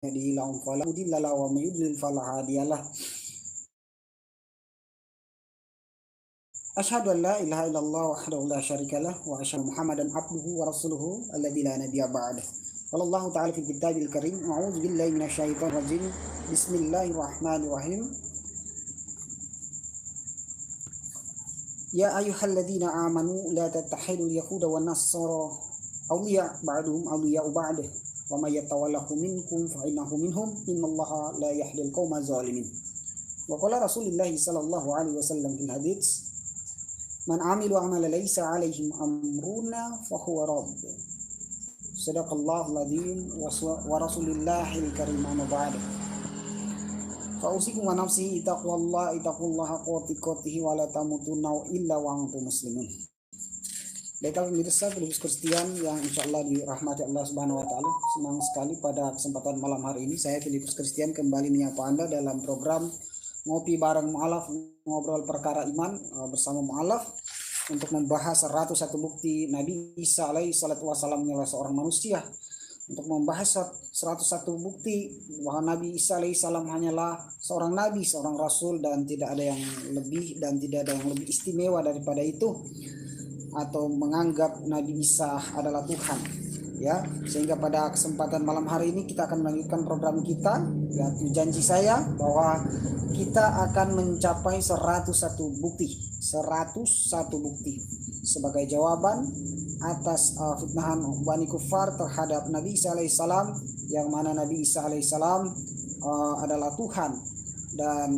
يهده له فلا مضل له ومن يضلل فلا هادي له أشهد أن لا إله إلا الله وحده لا شريك له وأشهد محمدا عبده ورسوله الذي لا نبي بعده قال الله تعالى في الكتاب الكريم أعوذ بالله من الشيطان الرجيم بسم الله الرحمن الرحيم يا أيها الذين آمنوا لا تتخذوا اليهود والنصارى أولياء بعضهم أولياء بعض ومن يتولهم منكم فإنه منهم إن الله لا يهدي القوم الظالمين وقال رسول الله صلى الله عليه وسلم في الحديث من عمل عمل ليس عليهم أمرنا فهو رد صدق الله العظيم ورسول الله الكريم أما بعد فأوصيكم ونفسي اتقوا الله حق تقاته ولا تموتن إلا وأنتم مسلمون. Baiklah pemirsa Filipus Kristian yang insya Allah dirahmati Allah Subhanahu Wa Taala, senang sekali pada kesempatan malam hari ini saya Filipus Kristian kembali menyapa Anda dalam program Ngopi Bareng Mu'alaf, ngobrol perkara iman bersama Mu'alaf untuk membahas 101 bukti Nabi Isa alaihi salatu wassalam adalah seorang manusia, untuk membahas 101 bukti bahwa Nabi Isa alaihi salam hanyalah seorang nabi, seorang rasul, dan tidak ada yang lebih dan tidak ada yang lebih istimewa daripada itu, atau menganggap Nabi Isa adalah Tuhan, ya. Sehingga pada kesempatan malam hari ini kita akan melanjutkan program kita, yaitu janji saya bahwa kita akan mencapai 101 bukti sebagai jawaban atas fitnahan Bani Kufar terhadap Nabi Isa alaihissalam, yang mana Nabi Isa alaihissalam adalah Tuhan, dan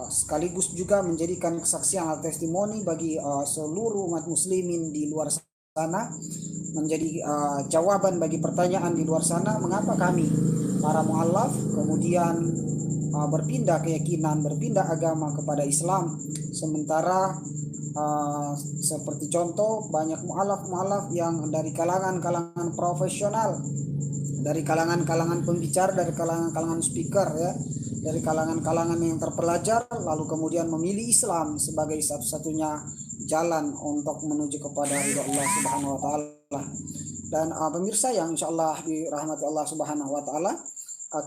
sekaligus juga menjadikan kesaksian atau testimoni bagi seluruh umat muslimin di luar sana, menjadi jawaban bagi pertanyaan di luar sana, mengapa kami para mu'alaf kemudian berpindah keyakinan, berpindah agama kepada Islam, sementara seperti contoh banyak mu'alaf yang dari kalangan profesional, dari kalangan pembicara, dari kalangan speaker, ya, dari kalangan yang terpelajar, lalu kemudian memilih Islam sebagai satu-satunya jalan untuk menuju kepada ridha Allah Subhanahu Wa Taala. Dan pemirsa yang insya Allah dirahmati Allah Subhanahu Wa Taala,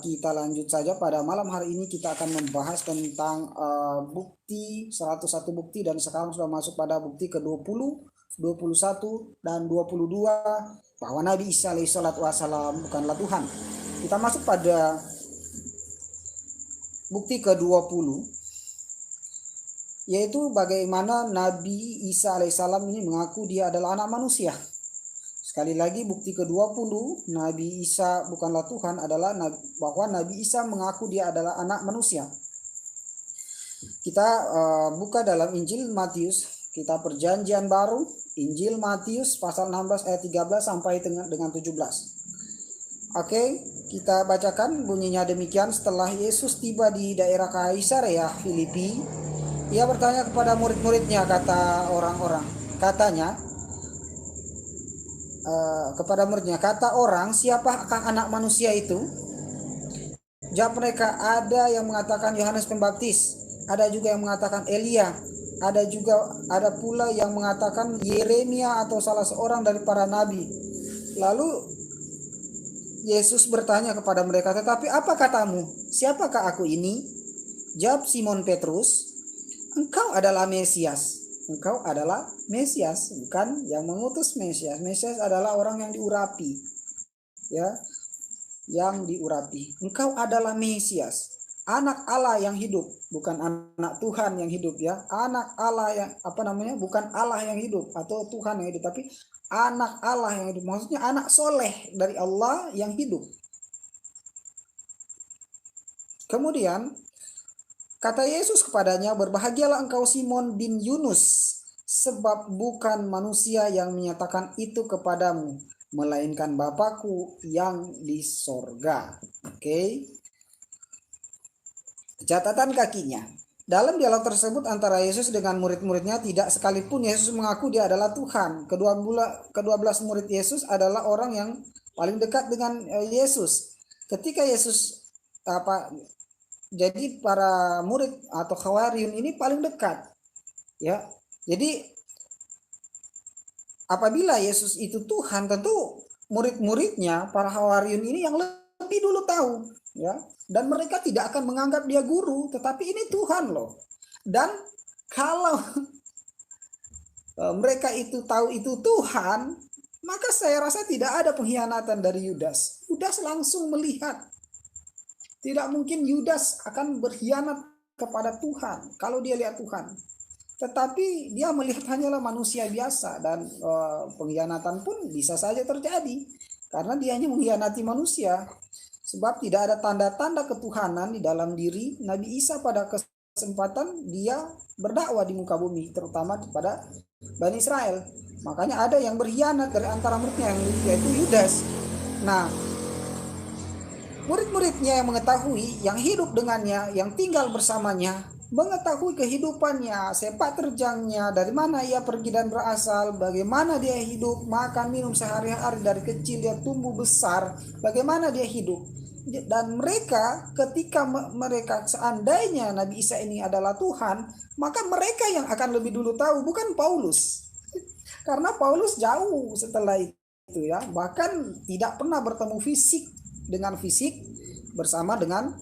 kita lanjut saja pada malam hari ini. Kita akan membahas tentang bukti 101 bukti, dan sekarang sudah masuk pada bukti ke-20, 21 dan 22 bahwa Nabi Isa alaihissalatu wassalam bukanlah Tuhan. Kita masuk pada bukti ke-20, yaitu bagaimana Nabi Isa alaihissalam ini mengaku dia adalah anak manusia. Sekali lagi, bukti ke-20 Nabi Isa bukanlah Tuhan adalah bahwa Nabi Isa mengaku dia adalah anak manusia. Kita buka dalam Injil Matius, kita perjanjian baru, Injil Matius pasal 16 ayat 13 sampai dengan 17. Oke, kita bacakan, bunyinya demikian. Setelah Yesus tiba di daerah Kaisarea Filipi, ia bertanya kepada murid-muridnya, kata orang, siapakah anak manusia itu? Jawab mereka, ada yang mengatakan Yohanes Pembaptis, ada juga yang mengatakan Elia, ada pula yang mengatakan Yeremia atau salah seorang dari para nabi. Lalu Yesus bertanya kepada mereka, tetapi apa katamu? Siapakah aku ini? Jawab Simon Petrus, engkau adalah Mesias. Engkau adalah Mesias, bukan yang mengutus Mesias. Mesias adalah orang yang diurapi, ya, yang diurapi. Engkau adalah Mesias, anak Allah yang hidup, bukan anak Tuhan yang hidup, ya. Anak Allah yang bukan Allah yang hidup atau Tuhan yang hidup, tapi anak Allah yang hidup, maksudnya anak soleh dari Allah yang hidup. Kemudian kata Yesus kepadanya, berbahagialah engkau Simon bin Yunus, sebab bukan manusia yang menyatakan itu kepadamu, melainkan Bapakku yang di sorga. Oke. Catatan kakinya. Dalam dialog tersebut antara Yesus dengan murid-muridnya, tidak sekalipun Yesus mengaku dia adalah Tuhan. Kedua-belas murid Yesus adalah orang yang paling dekat dengan Yesus. Ketika Yesus jadi para murid atau Khawariyun ini paling dekat, ya. Jadi apabila Yesus itu Tuhan, tentu murid-muridnya para Khawariyun ini yang lebih dulu tahu, ya. Dan mereka tidak akan menganggap dia guru, tetapi ini Tuhan loh. Dan kalau mereka itu tahu itu Tuhan, maka saya rasa tidak ada pengkhianatan dari Yudas. Yudas langsung melihat. Tidak mungkin Yudas akan berkhianat kepada Tuhan kalau dia lihat Tuhan. Tetapi dia melihat hanyalah manusia biasa, dan pengkhianatan pun bisa saja terjadi karena dia hanya mengkhianati manusia. Sebab tidak ada tanda-tanda ketuhanan di dalam diri Nabi Isa pada kesempatan dia berdakwah di muka bumi, terutama kepada Bani Israel. Makanya ada yang berkhianat dari antara muridnya, yaitu Yudas. Nah, murid-muridnya yang mengetahui, yang hidup dengannya, yang tinggal bersamanya, mengetahui kehidupannya, sepak terjangnya, dari mana ia pergi dan berasal, bagaimana dia hidup, makan minum sehari-hari dari kecil dia tumbuh besar, bagaimana dia hidup. Dan mereka, ketika mereka seandainya Nabi Isa ini adalah Tuhan, maka mereka yang akan lebih dulu tahu, bukan Paulus. Karena Paulus jauh setelah itu, ya, bahkan tidak pernah bertemu fisik bersama dengan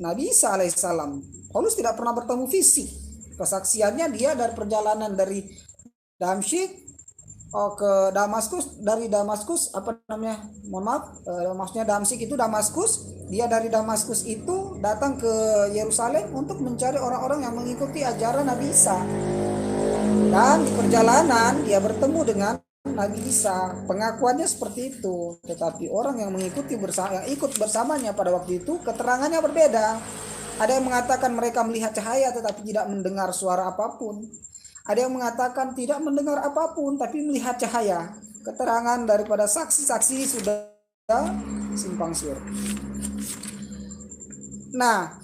Nabi Isa alaihissalam. Paulus tidak pernah bertemu fisik. Kesaksiannya dia dari perjalanan dari Damsyik ke Damaskus, dari Damaskus maksudnya Damsyik itu Damaskus. Dia dari Damaskus itu datang ke Yerusalem untuk mencari orang-orang yang mengikuti ajaran Nabi Isa. Dan di perjalanan dia bertemu dengan Nabi Isa. Pengakuannya seperti itu. Tetapi orang yang mengikuti yang ikut bersamanya pada waktu itu, keterangannya berbeda. Ada yang mengatakan mereka melihat cahaya tetapi tidak mendengar suara apapun. Ada yang mengatakan tidak mendengar apapun tapi melihat cahaya. Keterangan daripada saksi-saksi sudah simpang siur. Nah,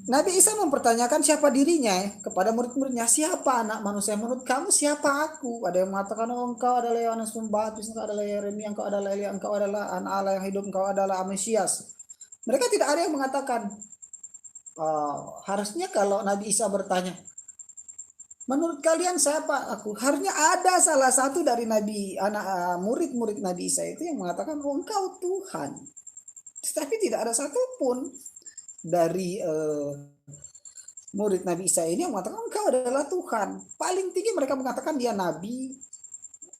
Nabi Isa mempertanyakan siapa dirinya kepada murid-muridnya. Siapa anak manusia menurut kamu, siapa aku? Ada yang mengatakan, oh, engkau adalah Yohanes Pembaptis, engkau adalah Yeremia, engkau adalah Elia, engkau adalah anak Allah yang hidup, engkau adalah Mesias. Mereka tidak ada yang mengatakan. Harusnya kalau Nabi Isa bertanya, menurut kalian siapa aku? Harusnya ada salah satu dari murid-murid Nabi Isa itu yang mengatakan, oh, engkau Tuhan. Tetapi tidak ada satupun dari murid Nabi Isa ini yang mengatakan engkau adalah Tuhan. Paling tinggi mereka mengatakan dia nabi,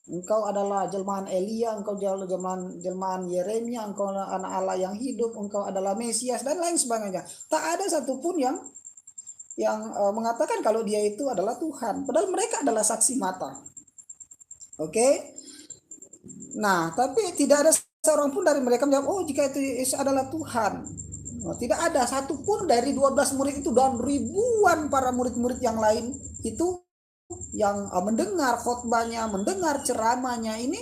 engkau adalah jelmaan Elia, engkau jelmaan Yeremia, engkau anak Allah yang hidup, engkau adalah Mesias, dan lain sebagainya. Tak ada satupun yang mengatakan kalau dia itu adalah Tuhan. Padahal mereka adalah saksi mata. Oke? Nah, tapi tidak ada seorang pun dari mereka menjawab, oh, jika itu Yesus adalah Tuhan. Tidak ada satupun dari 12 murid itu dan ribuan para murid-murid yang lain itu yang mendengar khotbahnya, mendengar ceramahnya ini,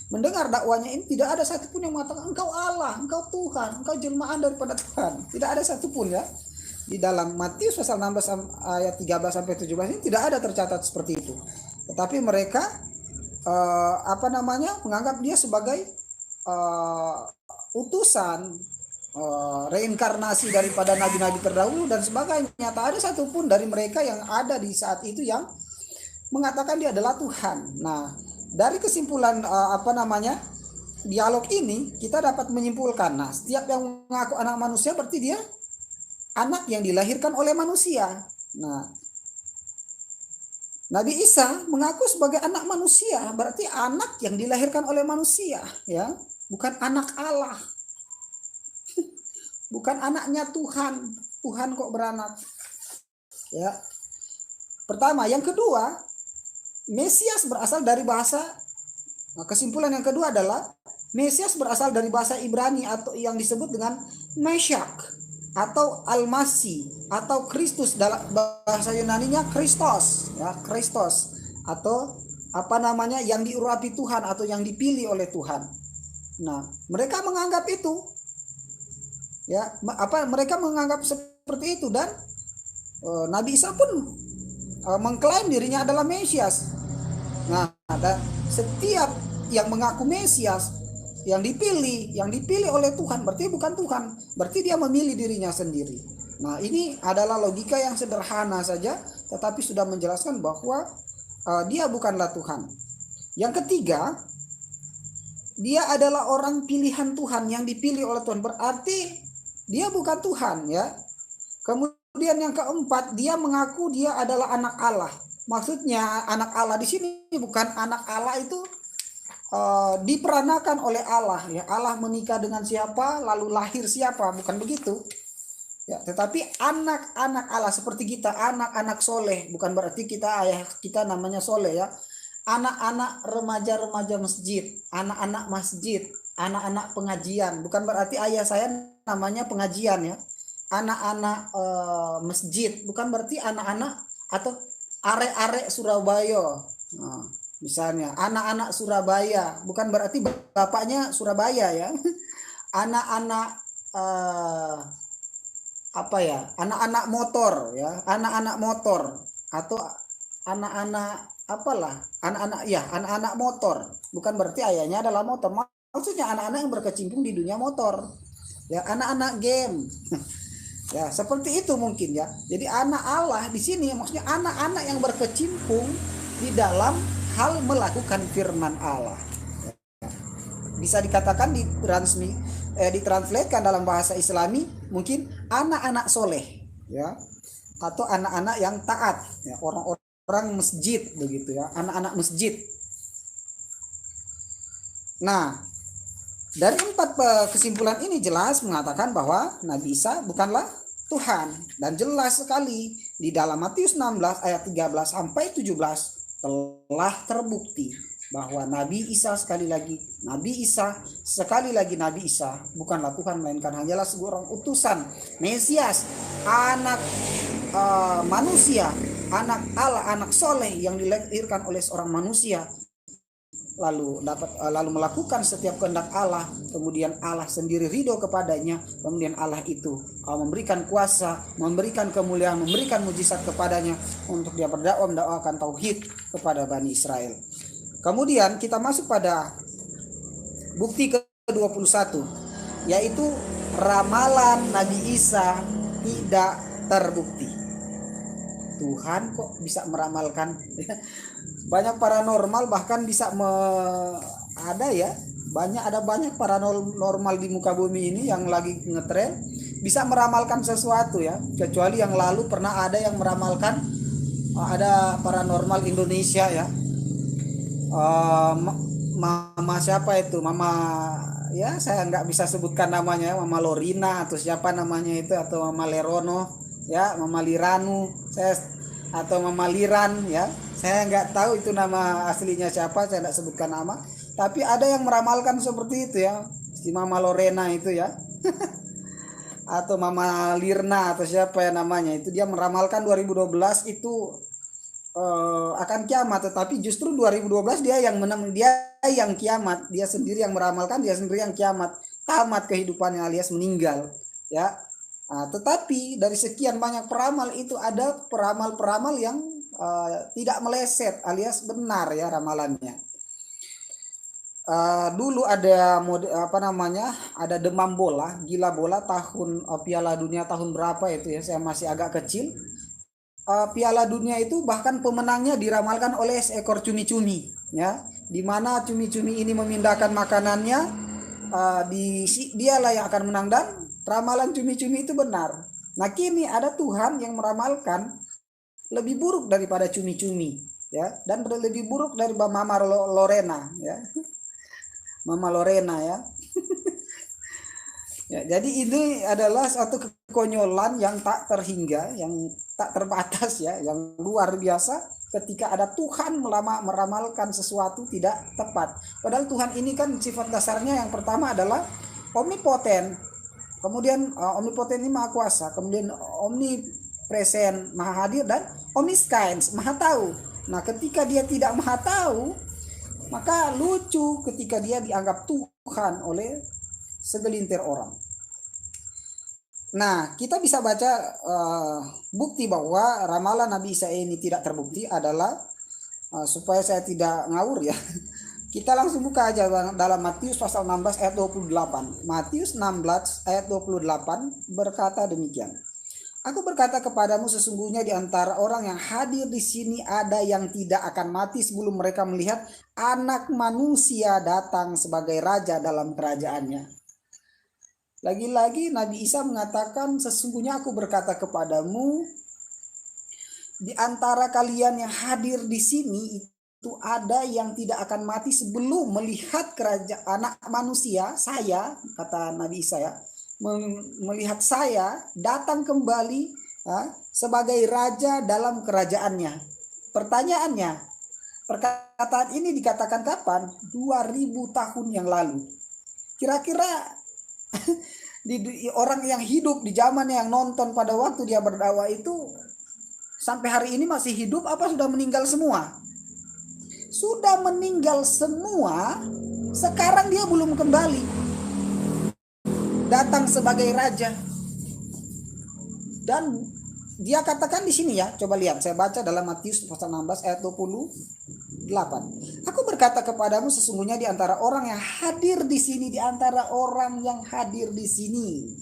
mendengar dakwanya ini, tidak ada satupun yang mengatakan engkau Allah, engkau Tuhan, engkau jelmaan daripada Tuhan. Tidak ada satupun, ya. Di dalam Matius pasal 16 ayat 13 sampai 17 ini tidak ada tercatat seperti itu. Tetapi mereka menganggap dia sebagai utusan, reinkarnasi daripada nabi-nabi terdahulu dan sebagainya. Tak ada satupun dari mereka yang ada di saat itu yang mengatakan dia adalah Tuhan. Nah, dari kesimpulan dialog ini kita dapat menyimpulkan, nah, setiap yang mengaku anak manusia berarti dia anak yang dilahirkan oleh manusia. Nah, Nabi Isa mengaku sebagai anak manusia, berarti anak yang dilahirkan oleh manusia, ya, bukan anak Allah. Bukan anaknya Tuhan. Tuhan kok beranak. Ya. Pertama, yang kedua, Mesias berasal dari bahasa, kesimpulan yang kedua adalah Mesias berasal dari bahasa Ibrani atau yang disebut dengan Meshach atau Al-Masih atau Kristus, dalam bahasa Yunaninya Kristos, ya, Kristos atau yang diurapi Tuhan atau yang dipilih oleh Tuhan. Nah, mereka menganggap itu, ya, mereka menganggap seperti itu, dan Nabi Isa pun mengklaim dirinya adalah Mesias. Nah, dan setiap yang mengaku Mesias, yang dipilih oleh Tuhan, berarti bukan Tuhan, berarti dia memilih dirinya sendiri. Nah, ini adalah logika yang sederhana saja, tetapi sudah menjelaskan bahwa dia bukanlah Tuhan. Yang ketiga, dia adalah orang pilihan Tuhan yang dipilih oleh Tuhan, berarti dia bukan Tuhan ya. Kemudian yang keempat, dia mengaku dia adalah anak Allah. Maksudnya anak Allah di sini bukan anak Allah itu diperanakan oleh Allah ya. Allah menikah dengan siapa lalu lahir siapa, bukan begitu ya. Tetapi anak-anak Allah seperti kita, anak-anak soleh, bukan berarti kita ayah kita namanya soleh ya. Anak-anak remaja-remaja masjid, anak-anak masjid, anak-anak pengajian, bukan berarti ayah saya namanya pengajian ya. Anak-anak masjid, bukan berarti anak-anak atau arek-arek Surabaya. Nah, misalnya anak-anak Surabaya, bukan berarti bapaknya Surabaya ya. Anak-anak apa ya? Anak-anak motor ya, anak-anak motor atau anak-anak apalah, anak-anak motor, bukan berarti ayahnya adalah motor. Maksudnya anak-anak yang berkecimpung di dunia motor ya, anak-anak game. Ya seperti itu mungkin ya. Jadi anak Allah di sini maksudnya anak-anak yang berkecimpung di dalam hal melakukan firman Allah. Bisa dikatakan ditranslatekan dalam bahasa Islami mungkin anak-anak soleh ya, atau anak-anak yang taat ya, orang masjid begitu ya, anak-anak masjid. Nah, dari 4 kesimpulan ini jelas mengatakan bahwa Nabi Isa bukanlah Tuhan, dan jelas sekali di dalam Matius 16 ayat 13 sampai 17 telah terbukti bahwa Nabi Isa sekali lagi Nabi Isa bukanlah Tuhan, melainkan hanyalah seorang utusan Mesias, anak manusia, anak Allah, anak soleh yang dilahirkan oleh seorang manusia, lalu melakukan setiap kehendak Allah, kemudian Allah sendiri ridho kepadanya, kemudian Allah itu memberikan kuasa, memberikan kemuliaan, memberikan mujizat kepadanya untuk dia berdakwah mendakwakan tauhid kepada Bani Israel. Kemudian kita masuk pada bukti ke-21, yaitu ramalan Nabi Isa tidak terbukti. Tuhan kok bisa meramalkan? Banyak paranormal bahkan bisa ada banyak paranormal di muka bumi ini yang lagi ngetren, bisa meramalkan sesuatu ya. Kecuali yang lalu pernah ada yang meramalkan, ada paranormal Indonesia ya. Mama siapa itu? Mama ya saya nggak bisa sebutkan namanya, Mama Lorina atau siapa namanya itu, atau Mama Lerono ya, Mama Liranu atau Mama Liran ya, saya nggak tahu itu nama aslinya siapa, saya nggak sebutkan nama. Tapi ada yang meramalkan seperti itu ya, si Mama Lorena itu ya atau Mama Lirna atau siapa ya namanya itu, dia meramalkan 2012 itu akan kiamat. Tetapi justru 2012 dia yang kiamat, dia sendiri yang meramalkan, dia sendiri yang kiamat, tamat kehidupannya alias meninggal ya. Tetapi dari sekian banyak peramal itu ada peramal-peramal yang tidak meleset alias benar ya ramalannya. Dulu ada ada demam bola, gila bola tahun Piala Dunia tahun berapa itu ya, saya masih agak kecil. Piala Dunia itu bahkan pemenangnya diramalkan oleh seekor cumi-cumi ya, di mana cumi-cumi ini memindahkan makanannya, dialah yang akan menang, dan ramalan cumi-cumi itu benar. Nah kini ada Tuhan yang meramalkan lebih buruk daripada cumi-cumi ya, dan lebih buruk dari Mama Lorena ya. Mama Lorena ya. Ya, jadi ini adalah satu kekonyolan yang tak terhingga, yang tak terbatas ya, yang luar biasa ketika ada Tuhan meramalkan sesuatu tidak tepat. Padahal Tuhan ini kan sifat dasarnya yang pertama adalah omnipoten. Kemudian omnipoten ini maha kuasa, kemudian omnipresent maha hadir, dan omniscience maha tahu. Nah ketika dia tidak maha tahu, maka lucu ketika dia dianggap Tuhan oleh segelintir orang. Nah kita bisa baca bukti bahwa ramalan Nabi Isa ini tidak terbukti adalah supaya saya tidak ngawur ya. Kita langsung buka aja dalam Matius pasal 16 ayat 28. Matius 16 ayat 28 berkata demikian. Aku berkata kepadamu, sesungguhnya di antara orang yang hadir di sini ada yang tidak akan mati sebelum mereka melihat Anak Manusia datang sebagai raja dalam kerajaannya. Lagi-lagi Nabi Isa mengatakan, sesungguhnya aku berkata kepadamu, di antara kalian yang hadir di sini itu ada yang tidak akan mati sebelum melihat kerajaan Anak Manusia, saya, kata Nabi Isa ya, melihat saya datang kembali sebagai raja dalam kerajaannya. Pertanyaannya, perkataan ini dikatakan kapan? 2000 tahun yang lalu. Kira-kira orang yang hidup di zaman yang nonton pada waktu dia berdakwah itu sampai hari ini masih hidup apa sudah meninggal semua? Sudah meninggal semua. Sekarang dia belum kembali datang sebagai raja. Dan dia katakan di sini ya, coba lihat, saya baca dalam Matius pasal 16 ayat 28. Aku berkata kepadamu, sesungguhnya di antara orang yang hadir di sini, di antara orang yang hadir di sini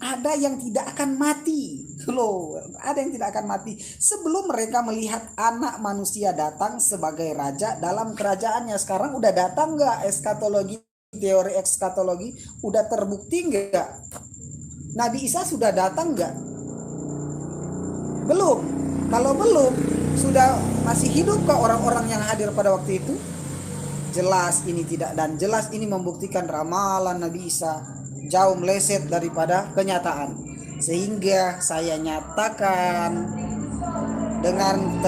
ada yang tidak akan mati. Loh, ada yang tidak akan mati sebelum mereka melihat Anak Manusia datang sebagai raja dalam kerajaannya. Sekarang udah datang nggak eskatologi, teori eskatologi udah terbukti nggak? Nabi Isa sudah datang nggak? Belum. Kalau belum, sudah masih hidupkah orang-orang yang hadir pada waktu itu? Jelas ini tidak, dan jelas ini membuktikan ramalan Nabi Isa jauh meleset daripada kenyataan. Sehingga saya nyatakan dengan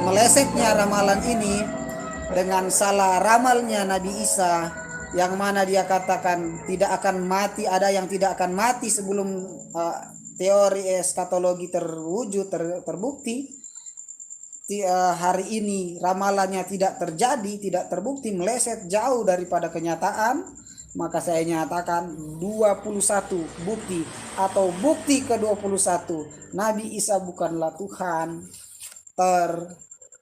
melesetnya ramalan ini, dengan salah ramalnya Nabi Isa yang mana dia katakan tidak akan mati, ada yang tidak akan mati sebelum teori eskatologi terwujud, terbukti. Hari ini ramalannya tidak terjadi, tidak terbukti, meleset jauh daripada kenyataan. Maka saya nyatakan 21 bukti atau bukti ke-21 Nabi Isa bukanlah Tuhan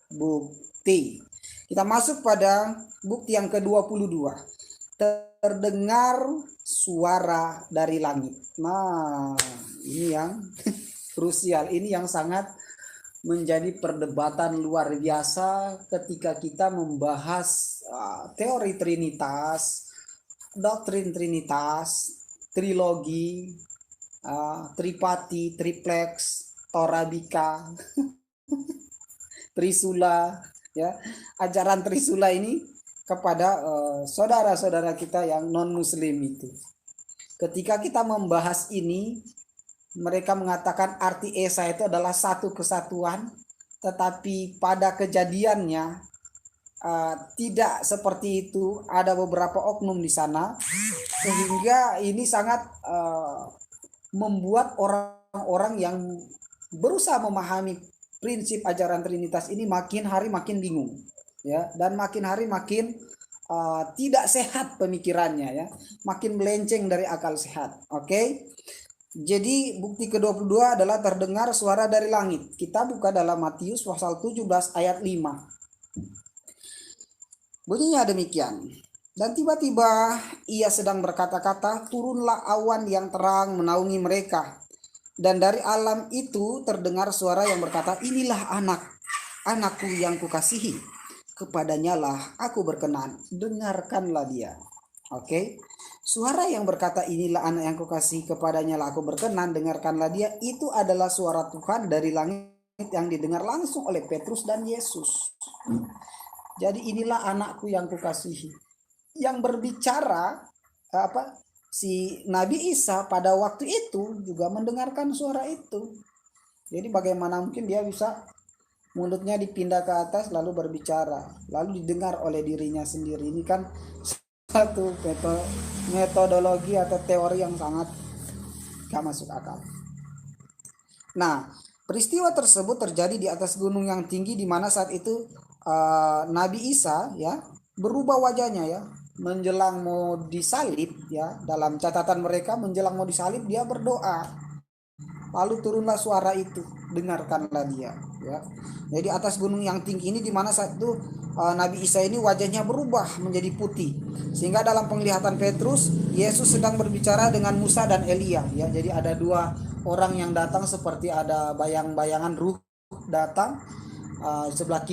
terbukti. Kita masuk pada bukti yang ke-22. Terdengar suara dari langit. Nah, ini yang krusial, ini yang sangat menjadi perdebatan luar biasa ketika kita membahas teori Trinitas, doktrin Trinitas, trilogi, tripati, triplex, torabika, trisula, ya, ajaran trisula ini kepada saudara-saudara kita yang non muslim itu. Ketika kita membahas ini, mereka mengatakan arti Esa itu adalah satu kesatuan, tetapi pada kejadiannya tidak seperti itu. Ada beberapa oknum di sana, sehingga ini sangat membuat orang-orang yang berusaha memahami prinsip ajaran Trinitas ini makin hari makin bingung, ya, dan makin hari makin tidak sehat pemikirannya, ya, makin melenceng dari akal sehat. Oke. Jadi bukti ke-22 adalah terdengar suara dari langit. Kita buka dalam Matius pasal 17 ayat 5. Bunyinya demikian. Dan tiba-tiba ia sedang berkata-kata, turunlah awan yang terang menaungi mereka. Dan dari alam itu terdengar suara yang berkata, inilah anakku yang kukasihi. Kepadanya lah aku berkenan, dengarkanlah dia. Oke. Suara yang berkata, inilah anak yang kukasihi, kepadanya lah aku berkenan, dengarkanlah dia. Itu adalah suara Tuhan dari langit yang didengar langsung oleh Petrus dan Yesus. Jadi inilah anakku yang kukasihi. Yang berbicara si Nabi Isa pada waktu itu juga mendengarkan suara itu. Jadi bagaimana mungkin dia bisa mulutnya dipindah ke atas lalu berbicara, lalu didengar oleh dirinya sendiri. Ini kan satu metodologi atau teori yang sangat gak masuk akal. Nah, peristiwa tersebut terjadi di atas gunung yang tinggi, di mana saat itu Nabi Isa, ya, berubah wajahnya, ya, menjelang mau disalib, ya. Dalam catatan mereka menjelang mau disalib dia berdoa. Lalu turunlah suara itu, dengarkanlah dia, ya. Jadi atas gunung yang tinggi ini, di mana saat itu Nabi Isa ini wajahnya berubah menjadi putih, sehingga dalam penglihatan Petrus Yesus sedang berbicara dengan Musa dan Elia, ya. Jadi ada dua orang yang datang seperti ada bayang-bayangan ruh datang, sebelah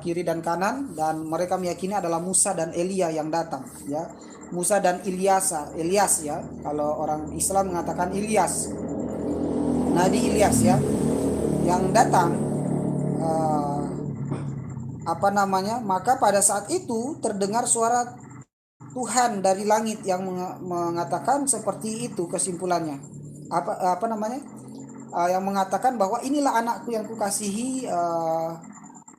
kiri dan kanan, dan mereka meyakini adalah Musa dan Elia yang datang, ya. Musa dan Ilyas, ya. Kalau orang Islam mengatakan Ilyas, Nabi Ilyas, ya, yang datang. Maka pada saat itu terdengar suara Tuhan dari langit yang mengatakan seperti itu, kesimpulannya. Yang mengatakan bahwa inilah anakku yang kukasihi,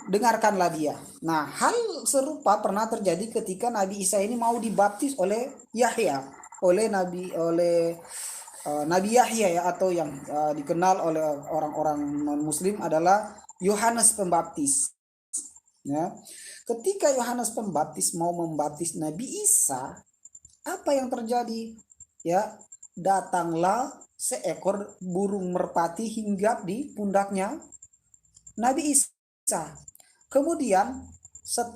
dengarkanlah dia. Nah, hal serupa pernah terjadi ketika Nabi Isa ini mau dibaptis oleh Yahya, oleh Nabi Yahya, ya, atau yang dikenal oleh orang-orang non-Muslim adalah Yohanes Pembaptis. Ya, ketika Yohanes Pembaptis mau membaptis Nabi Isa, apa yang terjadi? Ya, datanglah seekor burung merpati hinggap di pundaknya Nabi Isa. Kemudian setelah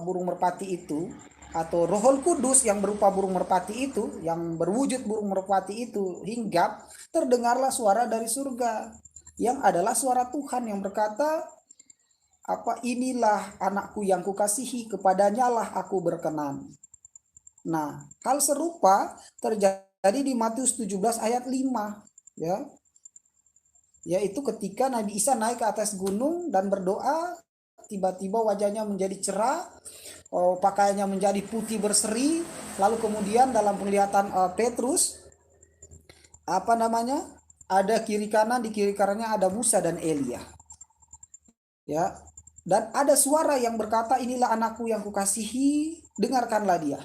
burung merpati itu, atau Rohul Kudus yang berupa burung merpati itu, yang berwujud burung merpati itu hinggap, terdengarlah suara dari surga yang adalah suara Tuhan yang berkata, inilah anakku yang kukasihi, kepadanya lah aku berkenan. Nah, hal serupa terjadi di Matius 17 ayat 5, ya. Yaitu ketika Nabi Isa naik ke atas gunung dan berdoa, tiba-tiba wajahnya menjadi cerah, pakaiannya menjadi putih berseri, lalu kemudian dalam penglihatan Petrus, ada kiri kanan, di kiri kanannya ada Musa dan Elia. Ya, dan ada suara yang berkata, inilah anakku yang kukasihi, dengarkanlah dia.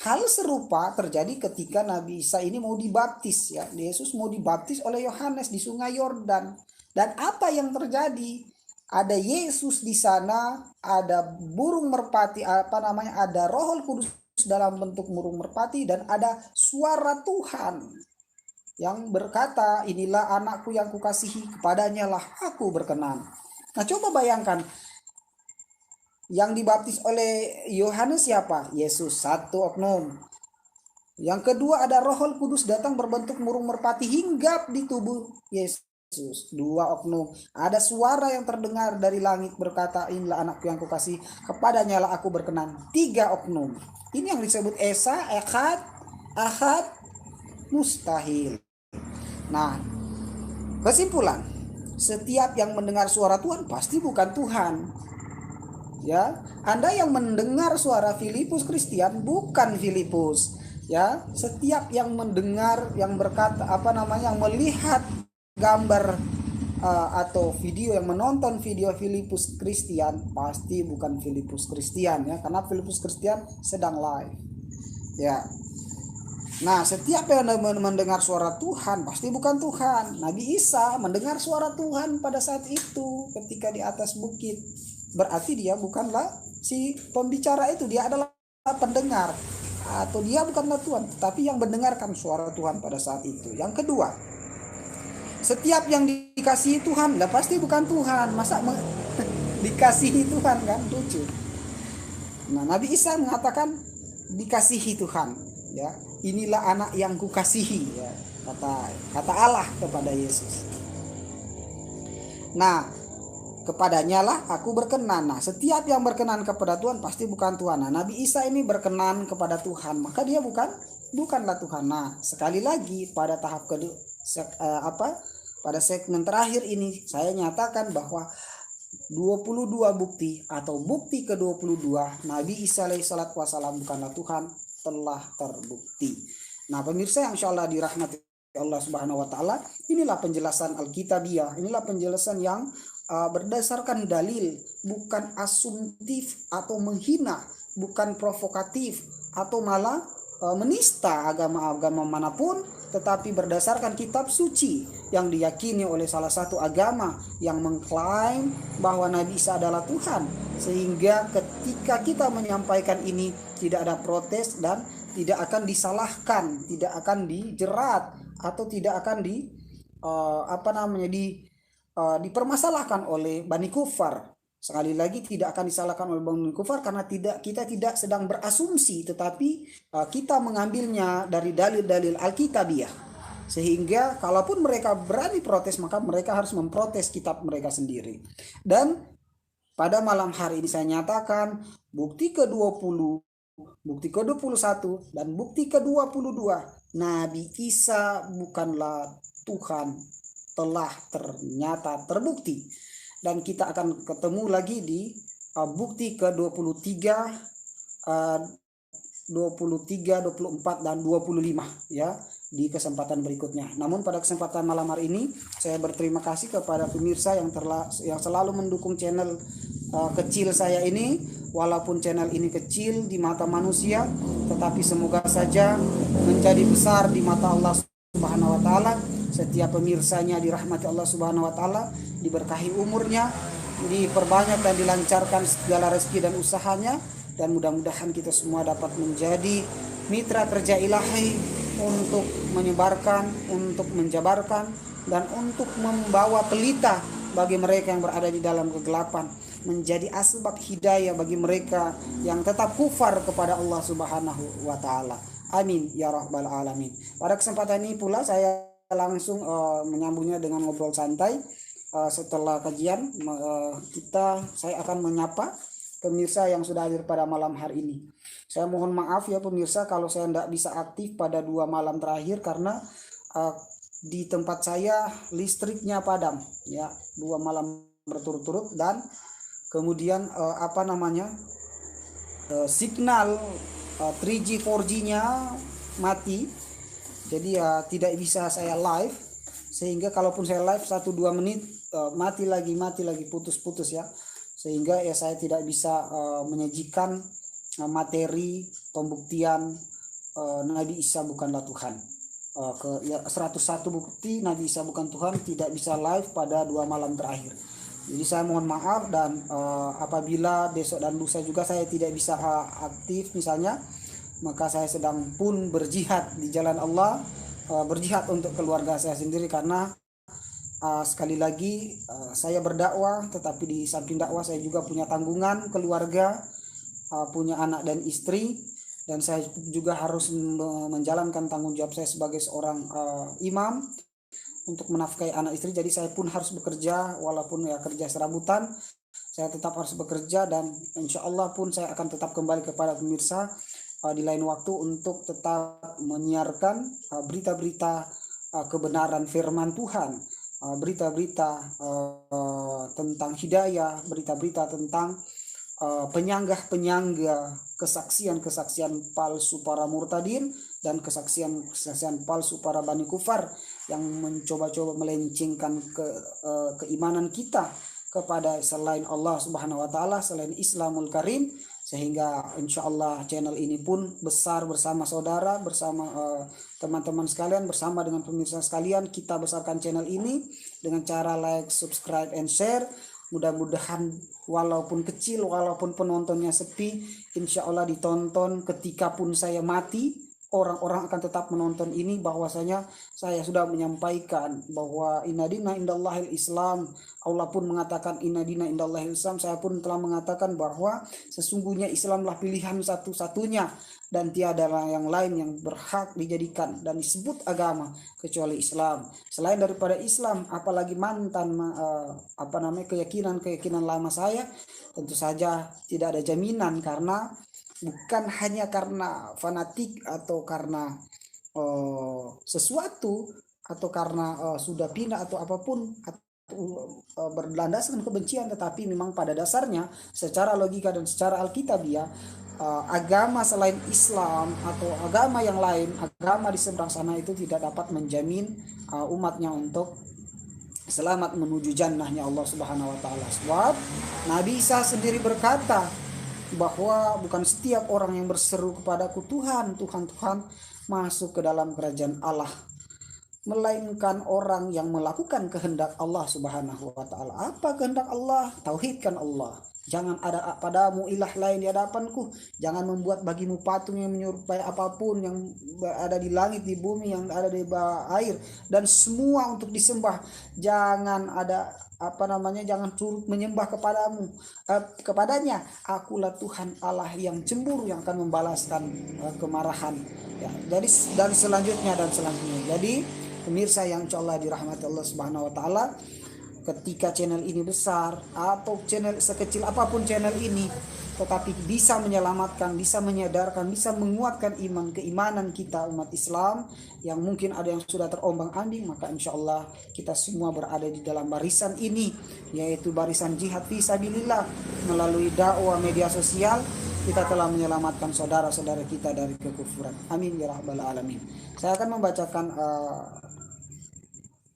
Hal serupa terjadi ketika Nabi Isa ini mau dibaptis, ya. Yesus mau dibaptis oleh Yohanes di Sungai Yordan. Dan apa yang terjadi? Ada Yesus di sana, ada burung merpati, ada Roh Kudus dalam bentuk burung merpati, dan ada suara Tuhan yang berkata, inilah anakku yang kukasihi, kepadanya lah aku berkenan. Nah, coba bayangkan, yang dibaptis oleh Yohanes siapa? Yesus, satu oknum. Yang kedua ada Roh Kudus datang berbentuk burung merpati hinggap di tubuh Yesus, dua oknum. Ada suara yang terdengar dari langit berkata, inilah anakku yang kukasihi, kepadanya lah aku berkenan, tiga oknum. Ini yang disebut Esa, Echad, Ahad, Mustahil. Nah, kesimpulan, setiap yang mendengar suara Tuhan pasti bukan Tuhan. Ya, Anda yang mendengar suara Filipus Kristian bukan Filipus. Ya, setiap yang mendengar, yang berkata yang melihat gambar atau video, yang menonton video Filipus Kristian pasti bukan Filipus Kristian, ya, karena Filipus Kristian sedang live. Ya. Nah, setiap yang mendengar suara Tuhan pasti bukan Tuhan. Nabi Isa mendengar suara Tuhan pada saat itu ketika di atas bukit. Berarti dia bukanlah si pembicara itu, dia adalah pendengar. Atau dia bukanlah Tuhan, tetapi yang mendengarkan suara Tuhan pada saat itu. Yang kedua, setiap yang dikasihi Tuhan, lah pasti bukan Tuhan. Masa dikasihi Tuhan, kan lucu. Nah, Nabi Isa mengatakan dikasihi Tuhan, ya. Inilah anak yang kukasihi, ya, kata Allah kepada Yesus. Nah, kepadanya lah aku berkenan. Nah, setiap yang berkenan kepada Tuhan pasti bukan Tuhan. Nah, Nabi Isa ini berkenan kepada Tuhan, maka dia bukanlah Tuhan. Nah, sekali lagi pada tahap kedua, pada segmen terakhir ini saya nyatakan bahwa 22 bukti atau bukti ke-22 Nabi Isa alaihissalam bukanlah Tuhan telah terbukti. Nah, pemirsa yang insyaallah dirahmati Allah Subhanahu wa taala, inilah penjelasan Alkitabiah, inilah penjelasan yang berdasarkan dalil, bukan asumtif atau menghina, bukan provokatif atau malah menista agama-agama manapun, tetapi berdasarkan kitab suci yang diyakini oleh salah satu agama yang mengklaim bahwa Nabi Isa adalah Tuhan, sehingga ketika kita menyampaikan ini tidak ada protes dan tidak akan disalahkan, tidak akan dijerat atau tidak akan dipermasalahkan oleh Bani Kufar. Sekali lagi, tidak akan disalahkan oleh Bani Kufar karena kita tidak sedang berasumsi, tetapi kita mengambilnya dari dalil-dalil Alkitabiah. Sehingga kalaupun mereka berani protes, maka mereka harus memprotes kitab mereka sendiri. Dan pada malam hari ini saya nyatakan bukti ke-20, bukti ke-21, dan bukti ke-22, Nabi Isa bukanlah Tuhan telah ternyata terbukti. Dan kita akan ketemu lagi di bukti ke-23, 23, 24, dan 25 ya di kesempatan berikutnya. Namun pada kesempatan malam hari ini saya berterima kasih kepada pemirsa yang selalu mendukung channel kecil saya ini. Walaupun channel ini kecil di mata manusia, tetapi semoga saja menjadi besar di mata Allah Subhanahu wa taala. Setiap pemirsanya dirahmati Allah Subhanahu wa taala, diberkahi umurnya, diperbanyak dan dilancarkan segala rezeki dan usahanya, dan mudah-mudahan kita semua dapat menjadi mitra kerja ilahi untuk menyebarkan, untuk menjabarkan, dan untuk membawa pelita bagi mereka yang berada di dalam kegelapan, menjadi asbab hidayah bagi mereka yang tetap kufar kepada Allah Subhanahu wa taala. Amin ya rabbal alamin. Pada kesempatan ini pula saya langsung menyambungnya dengan ngobrol santai. Setelah kajian saya akan menyapa pemirsa yang sudah hadir pada malam hari ini. Saya mohon maaf ya pemirsa kalau saya tidak bisa aktif pada 2 malam terakhir karena di tempat saya listriknya padam ya 2 malam berturut-turut, dan kemudian signal 3G 4G-nya mati. Jadi tidak bisa saya live, sehingga kalaupun saya live 1-2 menit mati lagi putus-putus ya. Sehingga ya saya tidak bisa menyajikan materi pembuktian Nabi Isa bukanlah Tuhan. 101 bukti Nabi Isa bukan Tuhan tidak bisa live pada 2 malam terakhir. Jadi saya mohon maaf, dan apabila besok dan lusa juga saya tidak bisa aktif misalnya, maka saya sedang pun berjihad di jalan Allah, berjihad untuk keluarga saya sendiri, karena sekali lagi saya berdakwah, tetapi di samping dakwah saya juga punya tanggungan keluarga, punya anak dan istri, dan saya juga harus menjalankan tanggung jawab saya sebagai seorang imam untuk menafkahi anak istri. Jadi saya pun harus bekerja, walaupun ya kerja serabutan, saya tetap harus bekerja, dan insya Allah pun saya akan tetap kembali kepada pemirsa di lain waktu untuk tetap menyiarkan berita-berita kebenaran firman Tuhan, berita-berita tentang hidayah, berita-berita tentang penyanggah-penyanggah kesaksian-kesaksian palsu para murtadin dan kesaksian-kesaksian palsu para bani kufar yang mencoba-coba melencengkan keimanan kita kepada selain Allah Subhanahu wa taala, selain Islamul Karim, sehingga insya Allah channel ini pun besar bersama saudara, bersama teman-teman sekalian, bersama dengan pemirsa sekalian. Kita besarkan channel ini dengan cara like, subscribe, and share. Mudah-mudahan walaupun kecil, walaupun penontonnya sepi, insya Allah ditonton. Ketika pun saya mati, orang-orang akan tetap menonton ini, bahwasanya saya sudah menyampaikan bahwa inna dina indallahil Islam. Allah pun mengatakan inna dina indallahil Islam. Saya pun telah mengatakan bahwa sesungguhnya Islamlah pilihan satu-satunya, dan tiada yang lain yang berhak dijadikan dan disebut agama kecuali Islam. Selain daripada Islam, apalagi mantan keyakinan lama saya, tentu saja tidak ada jaminan, karena bukan hanya karena fanatik atau karena sesuatu, atau karena sudah pindah atau apapun, atau berlandaskan kebencian, tetapi memang pada dasarnya secara logika dan secara alkitabiah, agama selain Islam atau agama yang lain, agama di seberang sana itu tidak dapat menjamin umatnya untuk selamat menuju jannahnya Allah Subhanahu wa taala. Sebab Nabi Isa sendiri berkata bahwa bukan setiap orang yang berseru kepadaku Tuhan, Tuhan, Tuhan masuk ke dalam kerajaan Allah, melainkan orang yang melakukan kehendak Allah Subhanahu wa taala. Apa kehendak Allah? Tauhidkan Allah. Jangan ada padamu ilah lain di hadapanku. Jangan membuat bagimu patung yang menyerupai apapun yang ada di langit, di bumi, yang ada di bawah air, dan semua untuk disembah. Jangan ada jangan turut menyembah kepadanya. Akulah Tuhan Allah yang cemburu, yang akan membalaskan kemarahan. Ya, jadi dan selanjutnya. Jadi pemirsa yang insya Allah dirahmati Allah Subhanahu Wa Taala, ketika channel ini besar atau channel sekecil apapun channel ini, tetapi bisa menyelamatkan, bisa menyadarkan, bisa menguatkan keimanan kita umat Islam yang mungkin ada yang sudah terombang-ambing, maka insya Allah kita semua berada di dalam barisan ini, yaitu barisan jihad fisabilillah. Melalui dakwah media sosial kita telah menyelamatkan saudara-saudara kita dari kekufuran. Amin ya rabbal alamin. Saya akan membacakan